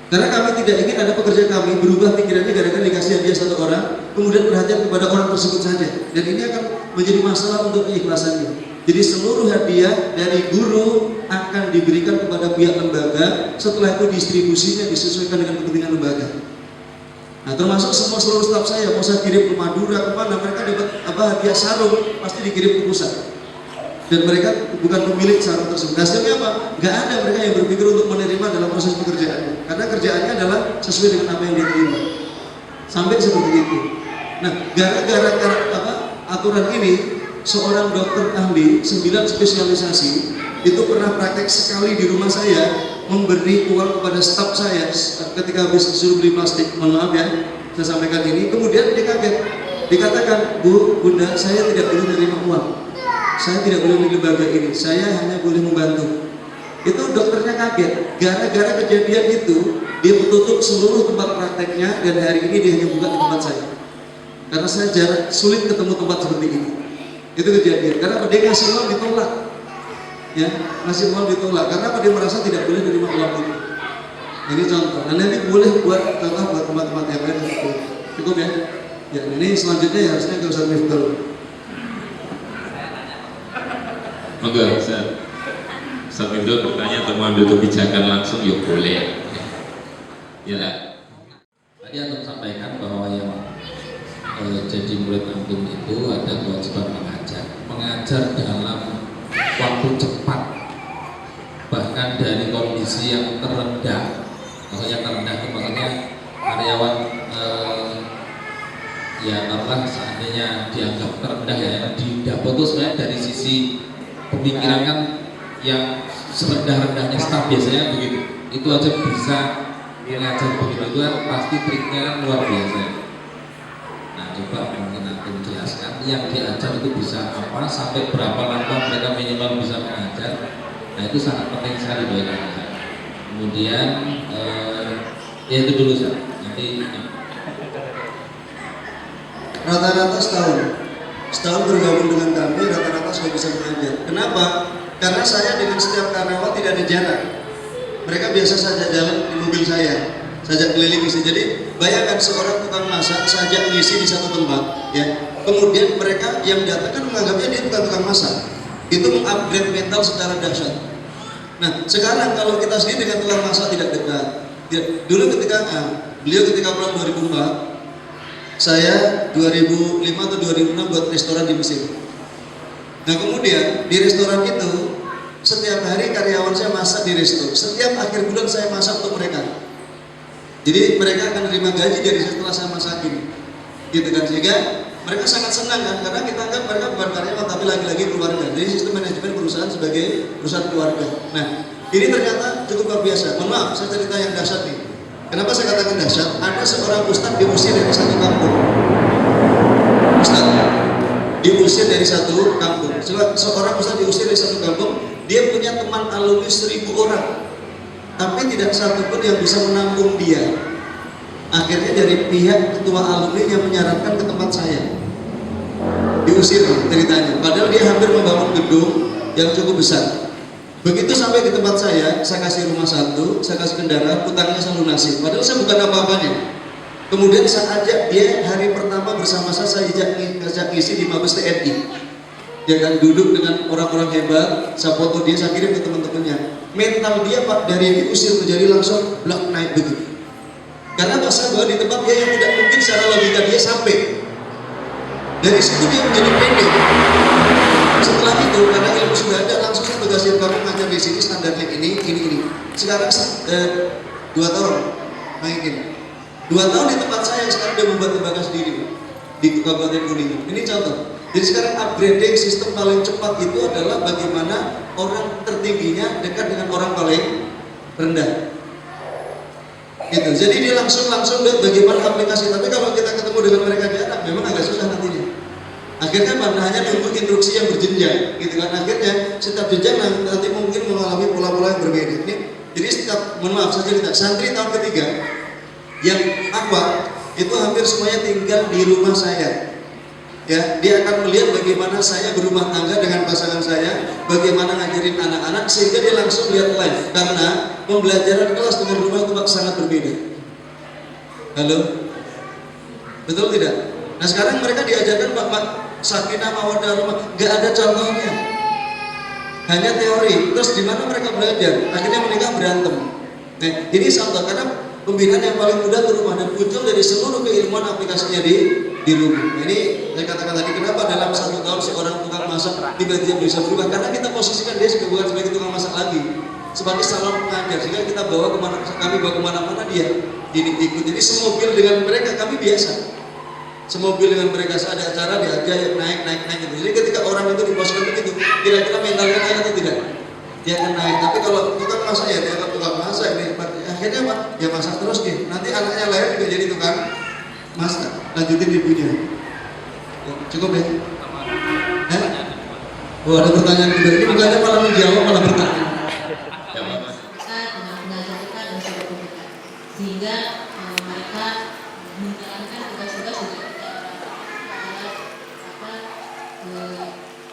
Karena kami tidak ingin ada pekerja kami berubah pikirannya gara-gara dikasih hadiah 1 orang, kemudian perhatian kepada orang tersebut saja. Dan ini akan menjadi masalah untuk keikhlasannya. Jadi seluruh hadiah dari guru akan diberikan kepada pihak lembaga, setelah itu distribusinya disesuaikan dengan kepentingan lembaga. Nah, termasuk seluruh staf saya, mau saya kirim ke Madura, kemana, mereka dapat hadiah sarung, pasti dikirim ke pusat. Dan mereka bukan pemilik sarung tersebut. Hasilnya apa? Gak ada mereka yang berpikir untuk menerima dalam proses pekerjaannya. Karena kerjaannya adalah sesuai dengan apa yang dia terima. Sampai seperti itu. Nah, gara-gara aturan ini, seorang dokter ahli 9 spesialisasi itu pernah praktek sekali di rumah saya, memberi uang kepada staf saya ketika habis disuruh beli plastik. Mohon maaf ya, saya sampaikan ini. Kemudian dia kaget, dikatakan, Bunda, saya tidak boleh menerima uang, saya tidak boleh di lembaga ini, saya hanya boleh membantu. Itu dokternya kaget, gara-gara kejadian itu dia tutup seluruh tempat prakteknya dan hari ini dia hanya buka di tempat saya. Karena saya sulit ketemu tempat seperti ini. Itu kejadian. Karena dia ngasih uang ditolak, ya, ngasih uang ditolak. Karena dia merasa tidak boleh menerima uang itu. Ini contoh. Dan nanti boleh buat contoh buat tempat-tempat yang lain. Cukup ya. Ya, ini selanjutnya ya harusnya ke Ustaz Miftah. Monggo Ustaz Miftah bertanya atau mengambil kebijakan langsung, ya boleh. Ya. Tadi Antum sampaikan bahwa yang jadi murid Antum itu ada kewajiban mengajar dalam waktu cepat, bahkan dari kondisi yang terendah. Maksudnya terendah itu maksudnya karyawan ya taruhlah seandainya dianggap terendah ya di dapur itu sebenarnya dari sisi pemikiran kan yang serendah-rendahnya staf biasanya begitu. Itu aja bisa mengajar begitu, itu kan pasti triknya kan luar biasa. Nah, coba mungkin Antum jelaskan yang diajar itu bisa apa, sampai berapa lama mereka minimal bisa mengajar. Nah, itu sangat penting sekali bagi kita. Kemudian ya itu dulu Ustaz. Nanti rata-rata setahun bergabung dengan kami, rata-rata sudah bisa mengajar. Kenapa? Karena saya dengan setiap karyawan tidak ada jarak. Mereka biasa saja jalan di mobil saya keliling isi. Jadi bayangkan seorang tukang masak saja ngisi di satu tempat, ya. Kemudian mereka yang datang kan menganggapnya dia bukan tukang masak. Itu mengupgrade mental secara dahsyat. Nah, sekarang kalau kita sendiri dengan tukang masak tidak dekat. Dulu beliau ketika pulang 2004, saya 2005 atau 2006 buat restoran di Mesir. Nah, kemudian di restoran itu setiap hari karyawan saya masak di resto. Setiap akhir bulan saya masak untuk mereka. Jadi mereka akan menerima gaji dari setelah saya masakin. gitu kan, sehingga mereka sangat senang kan, karena kita anggap mereka bukan karyawan tapi lagi-lagi keluarga. Jadi sistem manajemen perusahaan sebagai perusahaan keluarga. Nah, ini ternyata cukup luar biasa. Mohon maaf, saya cerita yang dahsyat nih. Kenapa saya katakan dahsyat? Ada seorang ustadz diusir dari satu kampung. Ustadz diusir dari satu kampung. Seorang ustadz diusir dari satu kampung. Dia punya teman alumni 1000 orang, tapi tidak satu pun yang bisa menampung dia. Akhirnya dari pihak ketua alumni yang menyarankan ke tempat saya. Diusir ceritanya. Padahal dia hampir membangun gedung yang cukup besar. Begitu sampai di tempat saya kasih rumah satu, saya kasih kendaraan, utangnya saya lunasi. Padahal saya bukan apa-apanya. Kemudian saya ajak dia hari pertama bersama saya ajak ngisi di Mabes TNI. Dia kan duduk dengan orang-orang hebat, saya foto dia, saya kirim ke teman-temannya. Mental dia Pak dari diusir menjadi langsung blok naik begitu. Karena masa bahwa di tempat dia yang tidak mungkin secara logika dia sampai. Dari situ dia menjadi pede. Setelah itu karena ilmu sudah ada, langsung saya tugasin kamu ngajar di sini standarnya ini. Sekarang 2 tahun mainin. 2 tahun di tempat saya sekarang dia membuat lembaga sendiri di Kabupaten Kuningan. Ini contoh. Jadi sekarang upgrading sistem paling cepat itu adalah bagaimana orang tertingginya dekat dengan orang paling rendah. Gitu. Jadi dia langsung lihat bagaimana aplikasi. Tapi kalau kita ketemu dengan mereka jarak, memang agak susah nantinya. Akhirnya hanya nunggu instruksi yang berjenjang, gitu kan. Akhirnya setiap jenjang nanti mungkin mengalami pola-pola yang berbeda. Ini, jadi setiap, mohon maaf saya cerita, santri tahun ketiga yang akwa itu hampir semuanya tinggal di rumah saya. Ya, dia akan melihat bagaimana saya berumah tangga dengan pasangan saya, bagaimana ngajarin anak-anak, sehingga dia langsung lihat live. Karena pembelajaran kelas dengan rumah itu sangat berbeda. Halo, betul tidak? Nah sekarang mereka diajarkan Pak sakinah mawaddah rahmah, nggak ada contohnya, hanya teori. Terus di mana mereka belajar? Akhirnya mereka berantem. Nah ini contoh karena pembinaan yang paling mudah ke rumah dan muncul dari seluruh keilmuan aplikasinya di rumah. Nah, ini saya katakan tadi kenapa dalam 1 tahun seorang tukang masak tiba-tiba bisa berubah, karena kita posisikan dia bukan sebagai tukang masak lagi, sebagai calon pengajar, sehingga kita bawa kemana-mana dia ikut. Jadi semobil dengan mereka kami biasa. Semobil dengan mereka ada acara diajak naik gitu. Jadi ketika orang itu diposkan begitu, kira-kira mentalnya naik atau tidak? Dia akan naik. Tapi kalau tukang masak ya dia akan tukang masak. Akhirnya apa? Ya masak terus nih. Nanti anaknya lahir juga jadi tukang masak. Lanjutin ibunya. Cukup ya? Oh ada pertanyaan juga. Ini bukannya malah menjawab malah bertanya. Sehingga mereka menjalankan tugas-tugas juga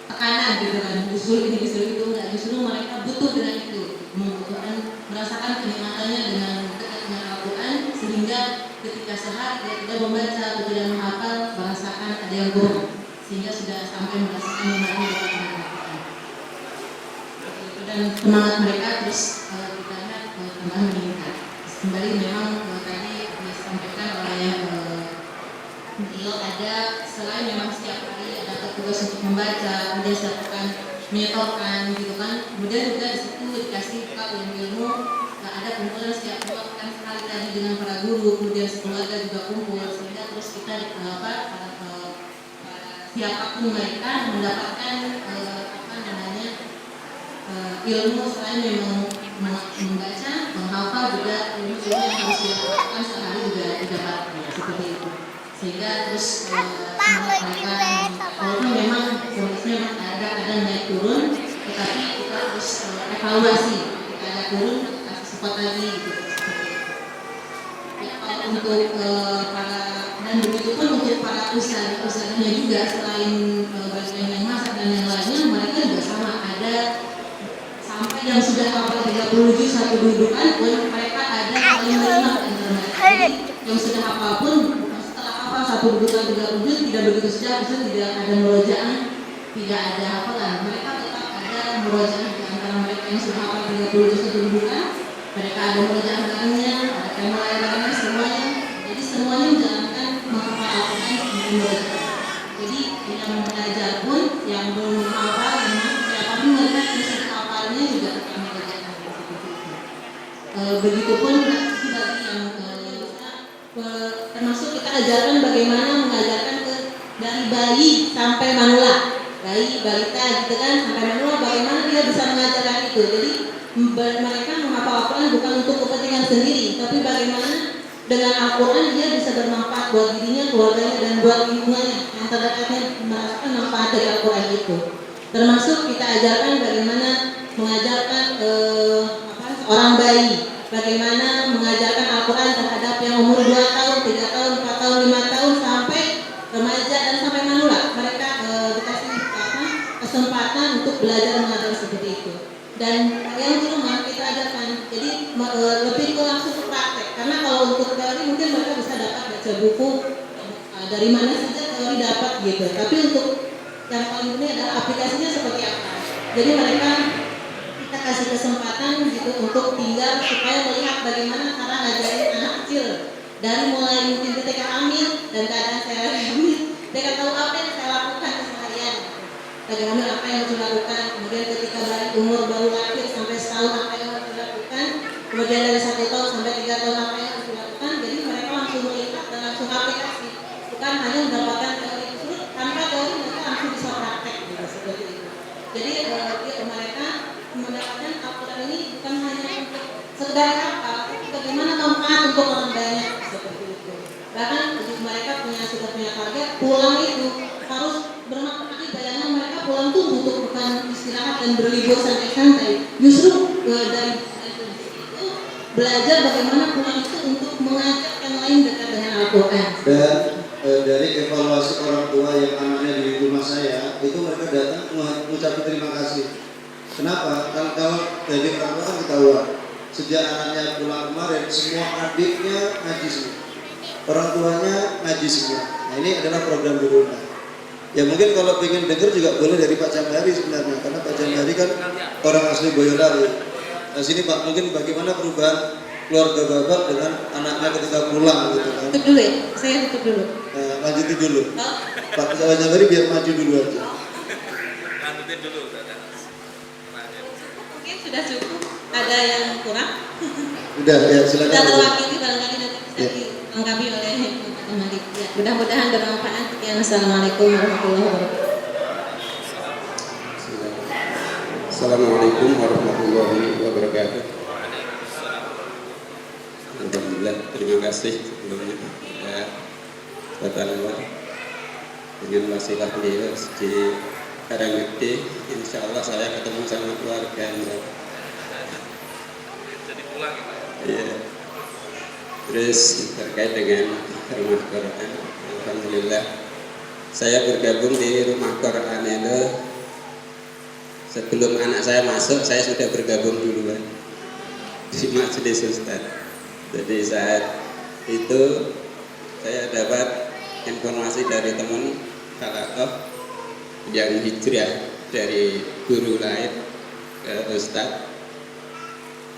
tekanan gitu kan, usul ini usul itu enggak, justru mereka butuh dengan itu, membutuhkan merasakan kenikmatannya dengan dekat dengan Al-Quran, sehingga ketika sehat dia tidak membaca atau tidak menghafal merasakan ada yang bohong, sehingga sudah sampai merasakan nikmatnya dekat dengan Al-Quran. Dan semangat mereka terus kita lihat tambah meningkat. Kembali memang tadi disampaikan oleh beliau ada selain memang setiap hari ada tugas untuk membaca, kemudian siapkan menyetorkan gitu kan, kemudian juga di situ dikasih ilmu ada kumpulan setiap pekan sekali tadi dengan para guru, kemudian sekeluarga juga kumpul, sehingga terus kita siapapun mereka mendapatkan ilmu selain memang membaca, menghafal juga ilmu yang harus dilakukan sehari juga didapatkan seperti itu. Sehingga terus mereka walaupun memang kondisinya ada kadang naik turun, tetapi kita harus evaluasi, kita ada turun kasih support lagi gitu. Ya, untuk para dan begitu pun untuk para usahanya juga, selain bagian yang masak dan yang lainnya, mereka juga sama ada sampai yang sudah hafal 30 juz satu dudukan pun mereka ada yang menerima antara mereka. Yang sudah hafal pun satu dudukan 30 juz tidak begitu saja, tidak ada murojaah, tidak ada hafalan. Mereka tetap ada murojaah di antara mereka yang sudah hafal 30 juz satu dudukan. Mereka ada murojaah barengnya, ada template barengnya, semuanya. Jadi semuanya menjalankan menghafal Al-Quran dengan murojaah. Jadi yang mengajar pun, yang belum menghafal, siapapun mereka yang sudah hafalnya juga akan murojaah. Begitupun bagi yang termasuk kita ajarkan bagaimana mengajar dari bayi sampai manula, bayi, balita gitu kan, sampai manula, bagaimana dia bisa mengajarkan itu. Jadi mereka menghafal Al-Quran bukan untuk kepentingan sendiri, tapi bagaimana dengan Al-Quran dia bisa bermanfaat buat dirinya, keluarganya, dan buat lingkungannya yang terdekatnya merasakan manfaat dari Al-Quran itu. Termasuk kita ajarkan bagaimana mengajarkan seorang bayi, bagaimana mengajarkan Al-Quran terhadap yang umur 2 tahun, 3 tahun, 4 tahun, 5 tahun, sampai remaja dan sampai manula. Mereka dikasih kesempatan untuk belajar mengajar seperti itu. Dan yang di rumah kita ajarkan, jadi lebih ke langsung ke praktek. Karena kalau untuk teori mungkin mereka bisa dapat baca buku dari mana saja teori dapat gitu. Tapi untuk yang paling penting adalah aplikasinya seperti apa. Jadi mereka kita kasih kesempatan gitu untuk tinggal supaya melihat bagaimana cara ngajarin anak kecil dari mulai mungkin ketika hamil dan keadaan saya hamil, mereka tahu apa yang saya lakukan keseharian. Bagaimana apa yang harus dilakukan, kemudian ketika bayi umur baru lahir sampai setahun apa yang harus dilakukan, kemudian dari 1 tahun sampai 3 tahun apa yang harus dilakukan. Jadi mereka langsung melihat dan langsung aplikasi, bukan hanya mendapatkan teori itu, tanpa teori mereka langsung bisa praktek gitu, seperti itu. Jadi mereka mendapatkan Al-Quran ini bukan hanya untuk sekedar apa, tapi bagaimana manfaat untuk orang banyak, seperti itu. Bahkan mereka sudah punya target pulang itu harus bermakna. Bayangkan mereka pulang tuh bukan istirahat dan berlibur santai-santai. Justru dari itu belajar bagaimana pulang itu untuk mengajak yang lain dekat dengan Al-Quran. Dan dari evaluasi orang tua yang anaknya di rumah saya, itu mereka datang mengucapkan terima kasih. Kenapa? Kalau dari orang tua kan ketahuan, sejak anaknya pulang kemarin, semua adiknya ngaji semua, orang tuanya ngaji semua. Nah ini adalah program di rumah. Ya mungkin kalau pengen dengar juga boleh dari Pak Jamhari sebenarnya, karena Pak Jamhari kan orang asli Boyolali. Nah sini Pak, mungkin bagaimana perubahan keluarga Bapak dengan anaknya ketika pulang gitu kan? Tutup dulu ya, saya tutup dulu. Lanjutin dulu. Pak Jamhari biar maju dulu aja. Lanjutin dulu. Mungkin sudah cukup. Ada yang kurang? Udah ya silakan. Sudah terwakili, barangkali nanti bisa dilengkapi oleh Pak Malik. Ya, mudah-mudahan bermanfaat. Sekian, assalamualaikum warahmatullahi wabarakatuh. Assalamualaikum warahmatullahi wabarakatuh. Alhamdulillah, terima kasih sebelumnya ya Bapak Lewat dengan wasilah beliau di Karanggede. Insya Allah saya ketemu sama keluarga Anda. Jadi pulang Ya. Terus terkait dengan rumah Quran, alhamdulillah saya bergabung di rumah Quran itu sebelum anak saya masuk. Saya sudah bergabung duluan di majelis Ustaz. Jadi saat itu saya dapat informasi dari teman Halakoh yang hijrah dari guru lain ke Ustaz,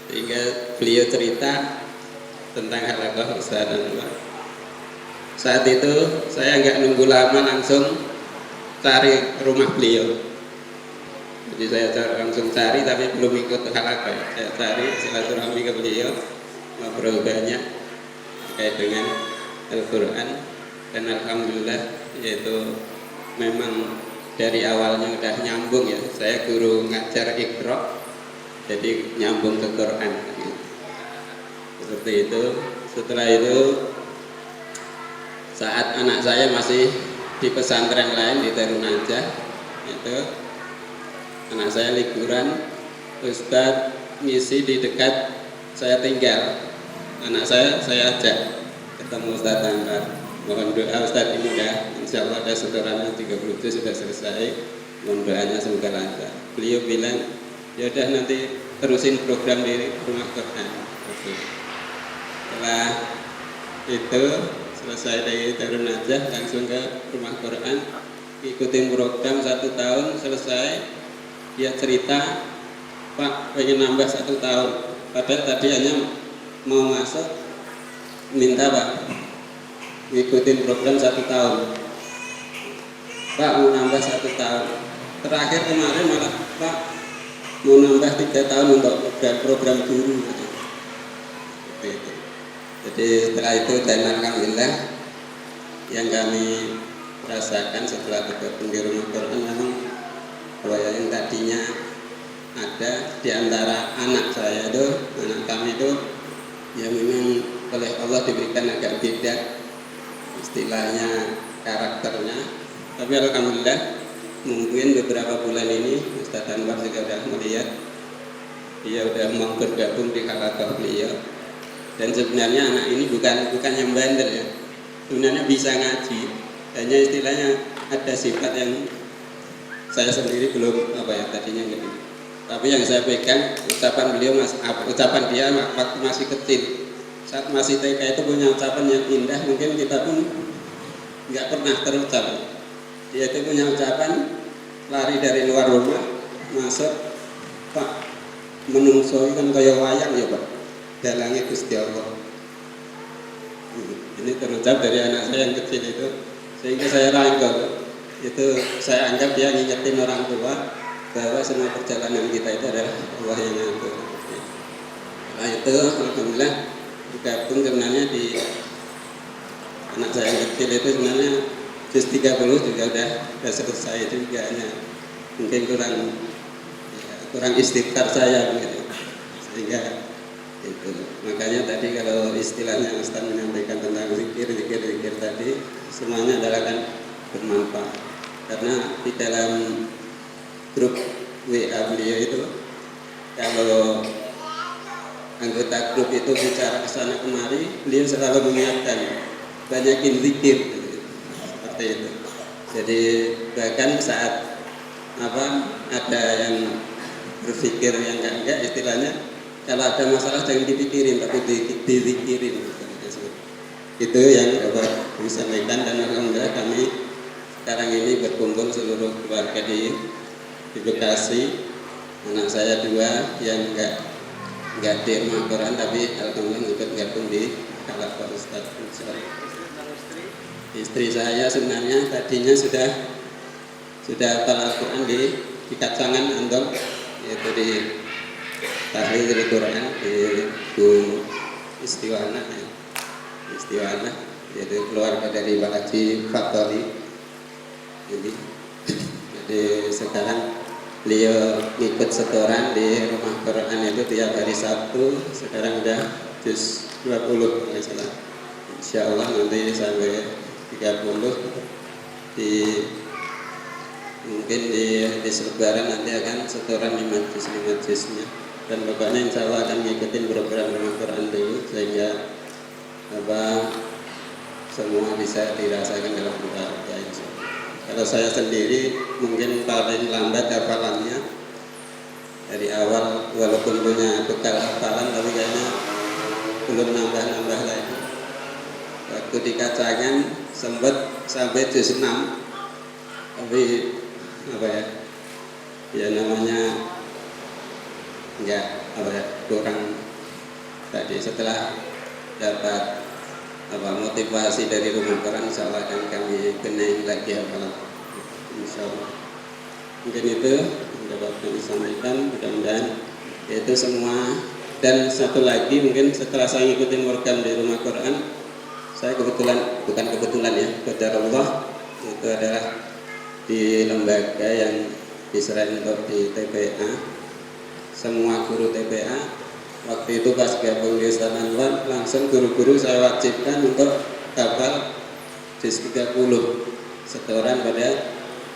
sehingga beliau cerita tentang Halakoh Ustaz Anwar. Saat itu saya nggak nunggu lama, langsung cari rumah beliau. Jadi saya langsung cari, tapi belum ikut Halakoh. Saya cari silaturahmi ke beliau, ngobrol banyak terkait dengan Al-Quran, dan alhamdulillah yaitu memang dari awalnya udah nyambung ya. Saya guru ngajar Iqra, jadi nyambung ke Quran seperti itu. Setelah itu saat anak saya masih di pesantren lain di Terunajah, itu anak saya liburan, Ustadz misi di dekat saya tinggal. Anak saya ajak ketemu Ustadz Anwar. Mohon doa Ustadz, ini udah insya Allah ada setorannya 30 juz sudah selesai. Mohon doanya semoga lancar. Beliau bilang, ya udah nanti terusin program di rumah Quran. Setelah itu selesai dari Terunajah, langsung ke rumah Quran, ikutin program 1 tahun. Selesai, dia cerita, Pak pengen nambah 1 tahun. Padahal tadi hanya mau masuk, minta Pak ngikutin program 1 tahun. Pak mau nambah 1 tahun. Terakhir kemarin malah Pak mau nambah 3 tahun untuk program guru. Jadi setelah itu dan alhamdulillah yang kami rasakan setelah bergabung di rumah Quran, memang bahwa yang tadinya ada di antara anak saya itu, anak kami itu, ya memang oleh Allah diberikan agak beda istilahnya, karakternya. Tapi alhamdulillah mungkin beberapa bulan ini Ustaz Anwar juga sudah melihat dia sudah mau bergabung di halaqah beliau. Dan sebenarnya anak ini bukan yang bandel ya, sebenarnya bisa ngaji, hanya istilahnya ada sifat yang saya sendiri belum tadinya gitu. Tapi yang saya pegang ucapan beliau, ucapan dia waktu masih kecil, saat masih TK itu punya ucapan yang indah, mungkin kita pun nggak pernah terucap. Dia itu punya ucapan lari dari luar rumah masuk, Pak menungso kan kaya wayang ya Pak, dalange Gusti Allah. Ini terucap dari anak saya yang kecil itu, sehingga saya rangkul. Itu saya anggap dia ngingetin orang tua bahwa semua perjalanan kita itu adalah Allah yang ngatur. Nah itu alhamdulillah bergabung sebenarnya di anak saya yang kecil itu sebenarnya juz 30 juga udah selesai juga, hanya mungkin kurang istighfar saya begitu. Sehingga itu makanya tadi kalau istilahnya Ustaz menyampaikan tentang zikir tadi, semuanya adalah kan bermanfaat, karena di dalam grup WA beliau itu kalau anggota grup itu bicara kesana kemari, beliau selalu mengingatkan banyakin zikir seperti itu. Jadi bahkan saat ada yang berpikir yang enggak istilahnya, kalau ada masalah jangan dipikirin tapi dizikirin. Itu yang dapat disampaikan, dan alhamdulillah kami sekarang ini berkumpul seluruh keluarga di Bekasi. Anak saya 2 yang enggak di rumah Quran tapi alhamdulillah ikut gabung di halaqah Ustaz. Istri saya sebenarnya tadinya sudah hafal Al-Quran di Kacangan Andong, yaitu di Tahfidz Quran di Istiwana, yaitu keluarga dari Pak Haji Fatoli. Jadi sekarang beliau ikut setoran di rumah Quran itu tiap hari Sabtu. Sekarang udah juz 20 nggak salah. Insya Allah nanti sampai 30 mungkin di Lebaran nanti akan setoran 5 juznya. Dan bapaknya insya Allah akan ngikutin program rumah Quran dulu, sehingga semua bisa dirasakan dalam keluarga. Kalau saya sendiri mungkin paling lambat hafalannya dari awal, walaupun punya bekal hafalan tapi kayaknya belum nambah lagi. Waktu di Kacangan sempat sampai juz 6, tapi namanya kurang tadi. Setelah dapat motivasi dari rumah Quran, insya Allah akan kami benahi lagi hafalan, insya Allah. Mungkin itu yang dapat kami sampaikan, mudah-mudahan itu semua. Dan satu lagi, mungkin setelah saya ngikutin program di rumah Quran, saya bukan kebetulan ya, qadarullah, itu adalah di lembaga yang diserahin di TPA. Semua guru TPA waktu itu pas gabung di Ustaz Anwar, langsung guru-guru saya wajibkan untuk hafal juz 30, setoran pada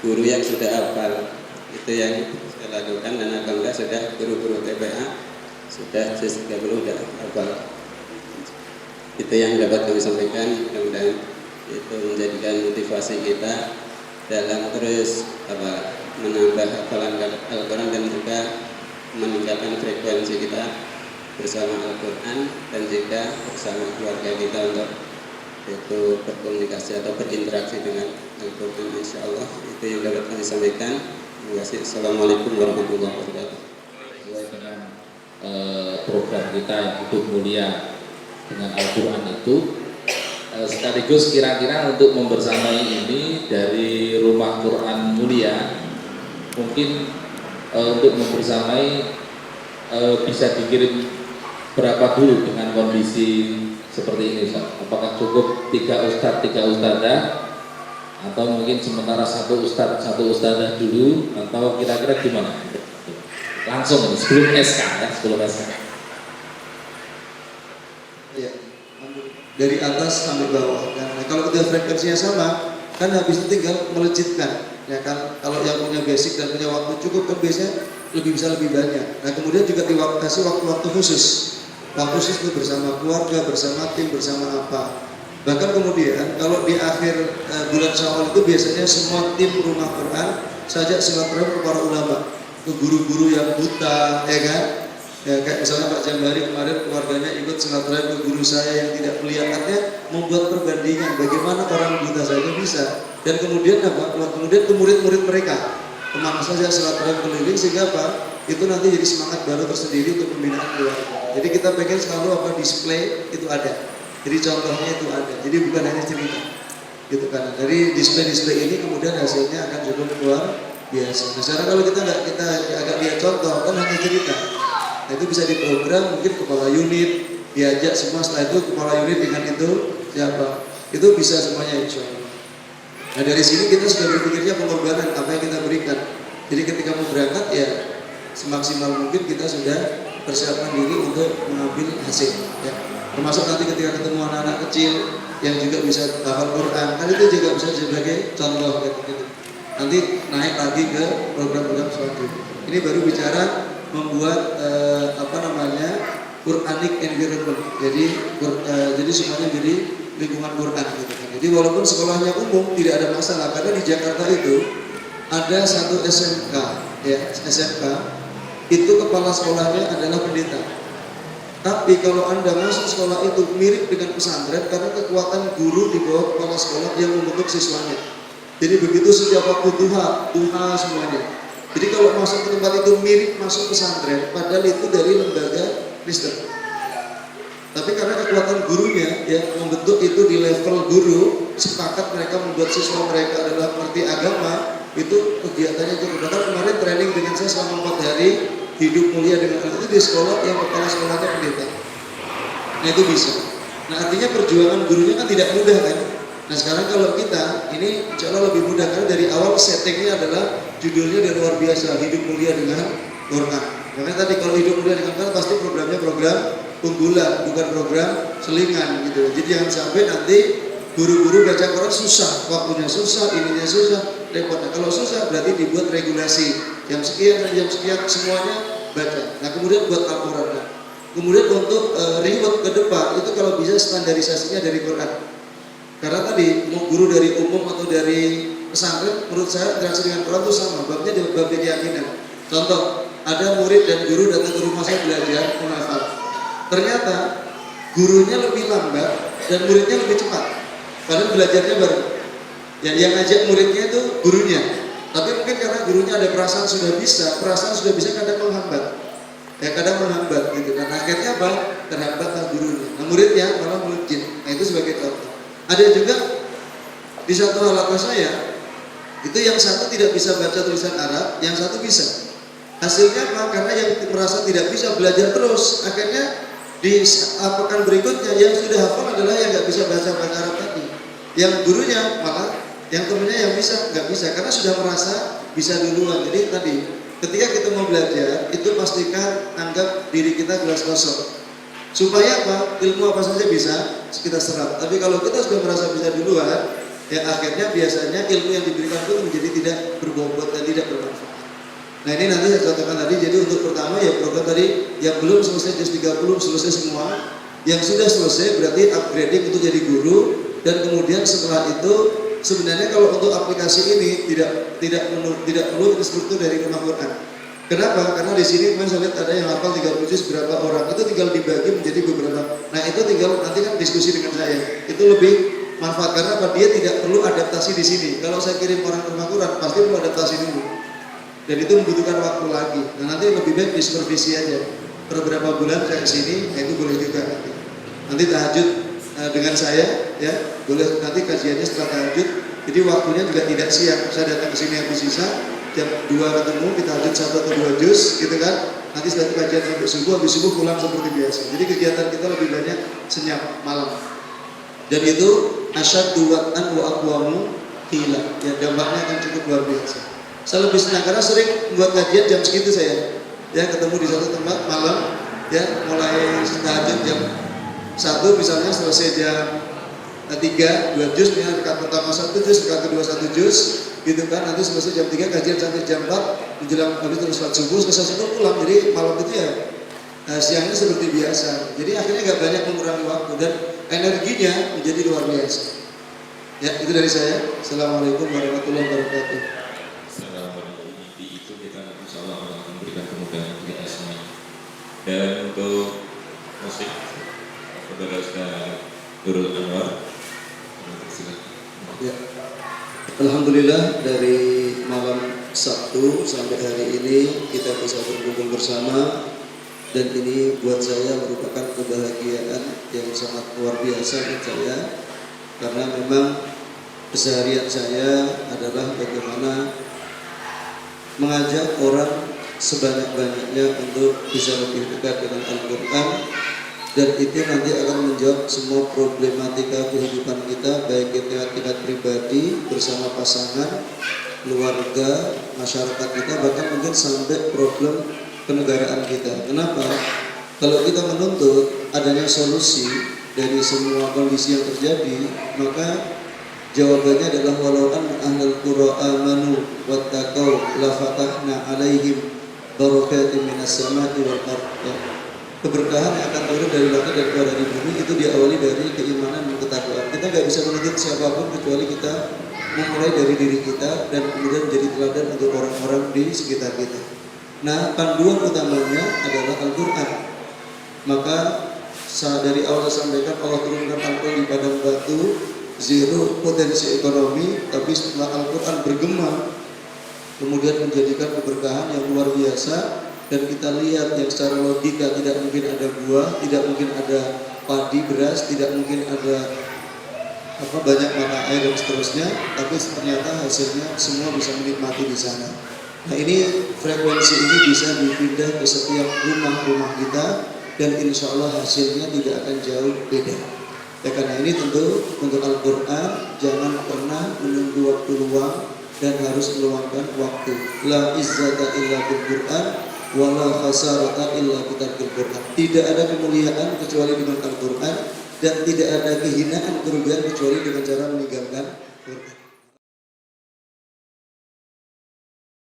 guru yang sudah hafal. Itu yang saya lakukan, dan alhamdulillah sudah guru-guru TPA sudah juz 30 sudah hafal. Itu yang dapat kami sampaikan. Mudah-mudahan itu menjadikan motivasi kita dalam terus menambah hafalan Al-Quran, dan juga meningkatkan frekuensi kita bersama Al-Quran, dan juga bersama keluarga kita untuk itu berkomunikasi atau berinteraksi dengan Al-Quran. Insya Allah itu yang dapat kami sampaikan. Terima kasih. Assalamualaikum warahmatullahi wabarakatuh. Sesuai dengan program kita yang hidup mulia dengan Al-Quran itu, sekaligus kira-kira untuk membersamai ini dari Rumah Quran Mulia, mungkin untuk membersamai bisa dikirim berapa dulu dengan kondisi seperti ini, Ustaz? Apakah cukup 3 ustadz 3 ustadzah, atau mungkin sementara satu ustadzah dulu, atau kira-kira gimana? Langsung ini sebelum SK ya, sebelum SK. Ya, dari atas sampai bawah. Nah, kalau kita frekuensinya sama, kan habis itu tinggal melejitkan. Ya kan, kalau yang punya basic dan punya waktu cukup kan biasanya bisa lebih banyak. Nah, kemudian juga kasih waktu-waktu khusus. Waktu khusus itu bersama keluarga, bersama tim, bersama apa. Bahkan kemudian kalau di akhir bulan Syawal itu biasanya semua tim Rumah Quran sajak silaturahmi ke para ulama, ke guru-guru yang buta, ya kan? Ya, kayak misalnya Pak Jambari kemarin keluarganya ikut silaturahmi ke guru saya yang tidak melihatnya, membuat perbandingan bagaimana orang buta saja bisa. Dan kemudian apa? Kemudian ke murid-murid mereka kemana saja silaturahmi keliling, sehingga apa? Itu nanti jadi semangat baru tersendiri untuk pembinaan keluarga. Jadi kita pengen selalu apa? Display itu ada. Jadi contohnya itu ada. Jadi bukan hanya cerita, gitu kan? Dari display ini kemudian hasilnya akan cukup luar biasa. Nah, sekarang kalau kita agak lihat contoh, kan hanya cerita. Nah, itu bisa diprogram, mungkin kepala unit diajak semua, setelah itu kepala unit dengan itu siapa? Itu bisa semuanya insya Allah. Nah, dari sini kita sudah berpikirnya pengorbanan apa yang kita berikan. Jadi ketika mau berangkat ya semaksimal mungkin kita sudah persiapkan diri untuk mengambil hasil. Ya. Termasuk nanti ketika ketemu anak-anak kecil yang juga bisa hafal Quran, kan itu juga bisa sebagai contoh gitu. Nanti naik lagi ke program-program selanjutnya. Ini baru bicara membuat Quranic environment. Jadi semuanya jadi lingkungan Quran gitu kan. Jadi walaupun sekolahnya umum tidak ada masalah, karena di Jakarta itu ada satu SMK, ya SMK itu kepala sekolahnya adalah pendeta. Tapi kalau Anda masuk sekolah itu mirip dengan pesantren karena kekuatan guru di bawah kepala sekolah yang membentuk siswanya. Jadi begitu setiap waktu duha semuanya. Jadi kalau masuk ke tempat itu mirip masuk pesantren, padahal itu dari lembaga Kristen. Tapi karena kekuatan gurunya ya membentuk itu di level guru, sepakat mereka membuat siswa mereka adalah mengerti agama, itu kegiatannya cukup. Bahkan kemarin training dengan saya selama 4 hari hidup mulia dengan anak itu di sekolah yang kepala sekolahnya pendeta. Nah itu bisa. Nah artinya perjuangan gurunya kan tidak mudah kan. Nah sekarang kalau kita ini insya Allah lebih mudah karena dari awal settingnya adalah judulnya dan luar biasa, hidup mulia dengan Quran. Makanya tadi kalau hidup mulia dengan Quran pasti programnya program unggulan, bukan program selingan gitu. Jadi jangan sampai nanti guru-guru baca Quran susah, waktunya susah, ininya susah, repot. Nah, kalau susah berarti dibuat regulasi jam sekian dan jam sekian semuanya baca. Nah kemudian buat Al-Quran. Nah, kemudian untuk reward ke depan itu kalau bisa standarisasinya dari Quran. Karena tadi mau guru dari umum atau dari pesantren, menurut saya interaksi dengan Quran itu sama. Babnya di bab keyakinan. Contoh, ada murid dan guru datang ke rumah saya belajar menghafal. Ternyata gurunya lebih lambat dan muridnya lebih cepat. Padahal belajarnya bareng. Ya, yang ngajak muridnya itu gurunya. Tapi mungkin karena gurunya ada perasaan sudah bisa kadang menghambat. Ya kadang menghambat gitu. Dan akhirnya apa? Terhambatlah gurunya. Nah muridnya malah melejit. Nah itu sebagai contoh. Ada juga di satu halaqah saya itu yang satu tidak bisa baca tulisan Arab, yang satu bisa. Hasilnya apa? Karena yang merasa tidak bisa belajar terus, akhirnya di pekan berikutnya yang sudah hafal adalah yang nggak bisa baca Arab tadi. Yang gurunya malah yang temennya yang bisa nggak bisa karena sudah merasa bisa duluan. Jadi tadi ketika kita mau belajar itu pastikan anggap diri kita gelas kosong. Supaya apa? Ilmu apa saja bisa kita serap. Tapi kalau kita sudah merasa bisa duluan, ya akhirnya biasanya ilmu yang diberikan itu menjadi tidak berbobot dan tidak bermanfaat. Nah ini nanti saya contohkan tadi. Jadi untuk pertama ya program tadi yang belum selesai juz 30 selesai semua. Yang sudah selesai berarti upgrading untuk jadi guru. Dan kemudian setelah itu sebenarnya kalau untuk aplikasi ini tidak perlu instruktur dari Rumah Quran. Kenapa? Karena di sini kemarin saya lihat ada yang hafal 30 juz berapa orang, itu tinggal dibagi menjadi beberapa. Nah itu tinggal nanti kan diskusi dengan saya. Itu lebih manfaat karena apa? Dia tidak perlu adaptasi di sini. Kalau saya kirim orang Rumah Quran pasti perlu adaptasi dulu. Dan itu membutuhkan waktu lagi. Nah nanti lebih baik disupervisi aja. Per beberapa bulan saya kesini, nah itu boleh juga nanti. Nanti tahajud dengan saya, ya boleh nanti kajiannya setelah tahajud. Jadi waktunya juga tidak siang. Saya datang ke sini habis sisa. Jam 2 ketemu, kita tahajud 1 atau 2 juz gitu kan. Nanti setelah itu kajian sampai subuh, habis subuh pulang seperti biasa. Jadi kegiatan kita lebih banyak senyap malam. Dan itu asyaddu wat'an wa aqwamu hilang. Ya, dampaknya akan cukup luar biasa. Saya lebih senang karena sering buat kajian jam segitu saya. Ya, ketemu di satu tempat malam, ya, mulai tahajud jam 1 misalnya, selesai jam 3, 2 juz, ya, rekat pertama 1 juz, rekat kedua 1 juz, gitu kan. Nanti selesai jam 3 kajian sampai jam 4, menjelang habis terus sholat subuh, selesai subuh pulang. Jadi malam itu ya siangnya seperti biasa. Jadi akhirnya nggak banyak mengurangi waktu dan energinya menjadi luar biasa. Ya, itu dari saya. Assalamualaikum warahmatullahi wabarakatuh. Itu kita insya Allah akan memberikan kemudahan untuk kita semuanya. Dan untuk musik, saudara Ustaz Nurul Anwar, silakan. Ya. Alhamdulillah dari malam Sabtu sampai hari ini kita bisa berkumpul bersama, dan ini buat saya merupakan kebahagiaan yang sangat luar biasa buat saya, karena memang keseharian saya adalah bagaimana mengajak orang sebanyak-banyaknya untuk bisa lebih dekat dengan Al-Quran, dan itu nanti akan menjawab semua problematika kehidupan kita, baik itu tingkat pribadi, bersama pasangan, keluarga, masyarakat kita, bahkan mungkin sampai problem kenegaraan kita. Kenapa? Kalau kita menuntut adanya solusi dari semua kondisi yang terjadi, maka jawabannya adalah walau an ahlul qura amanu wattaqau la fatahna alaihim barakatim minas samai wal ardh. Keberkahan yang akan turun dari langit dan keluar dari bumi itu diawali dari keimanan dan ketakwaan. Kita nggak bisa menuntut siapapun kecuali kita memulai dari diri kita dan kemudian menjadi teladan untuk orang-orang di sekitar kita. Nah, panduan utamanya adalah Al-Quran. Maka dari awal saya sampaikan, Allah turunkan Al-Quran di padang batu, zero potensi ekonomi, tapi setelah Al-Quran bergema, kemudian menjadikan keberkahan yang luar biasa. Dan kita lihat yang secara logika tidak mungkin ada buah, tidak mungkin ada padi, beras, tidak mungkin ada banyak mata air dan seterusnya, tapi ternyata hasilnya semua bisa menikmati di sana. Nah, ini frekuensi ini bisa dipindah ke setiap rumah-rumah kita, dan insya Allah hasilnya tidak akan jauh beda. Ya, karena ini tentu untuk Al-Quran jangan pernah menunggu waktu luang dan harus meluangkan waktu. La izzata illa bil Quran, wala khasarata illa bitarkil Quran. Tidak ada kemuliaan kecuali dengan Al-Quran, dan tidak ada kehinaan kerugian kecuali dengan cara meninggalkan Quran.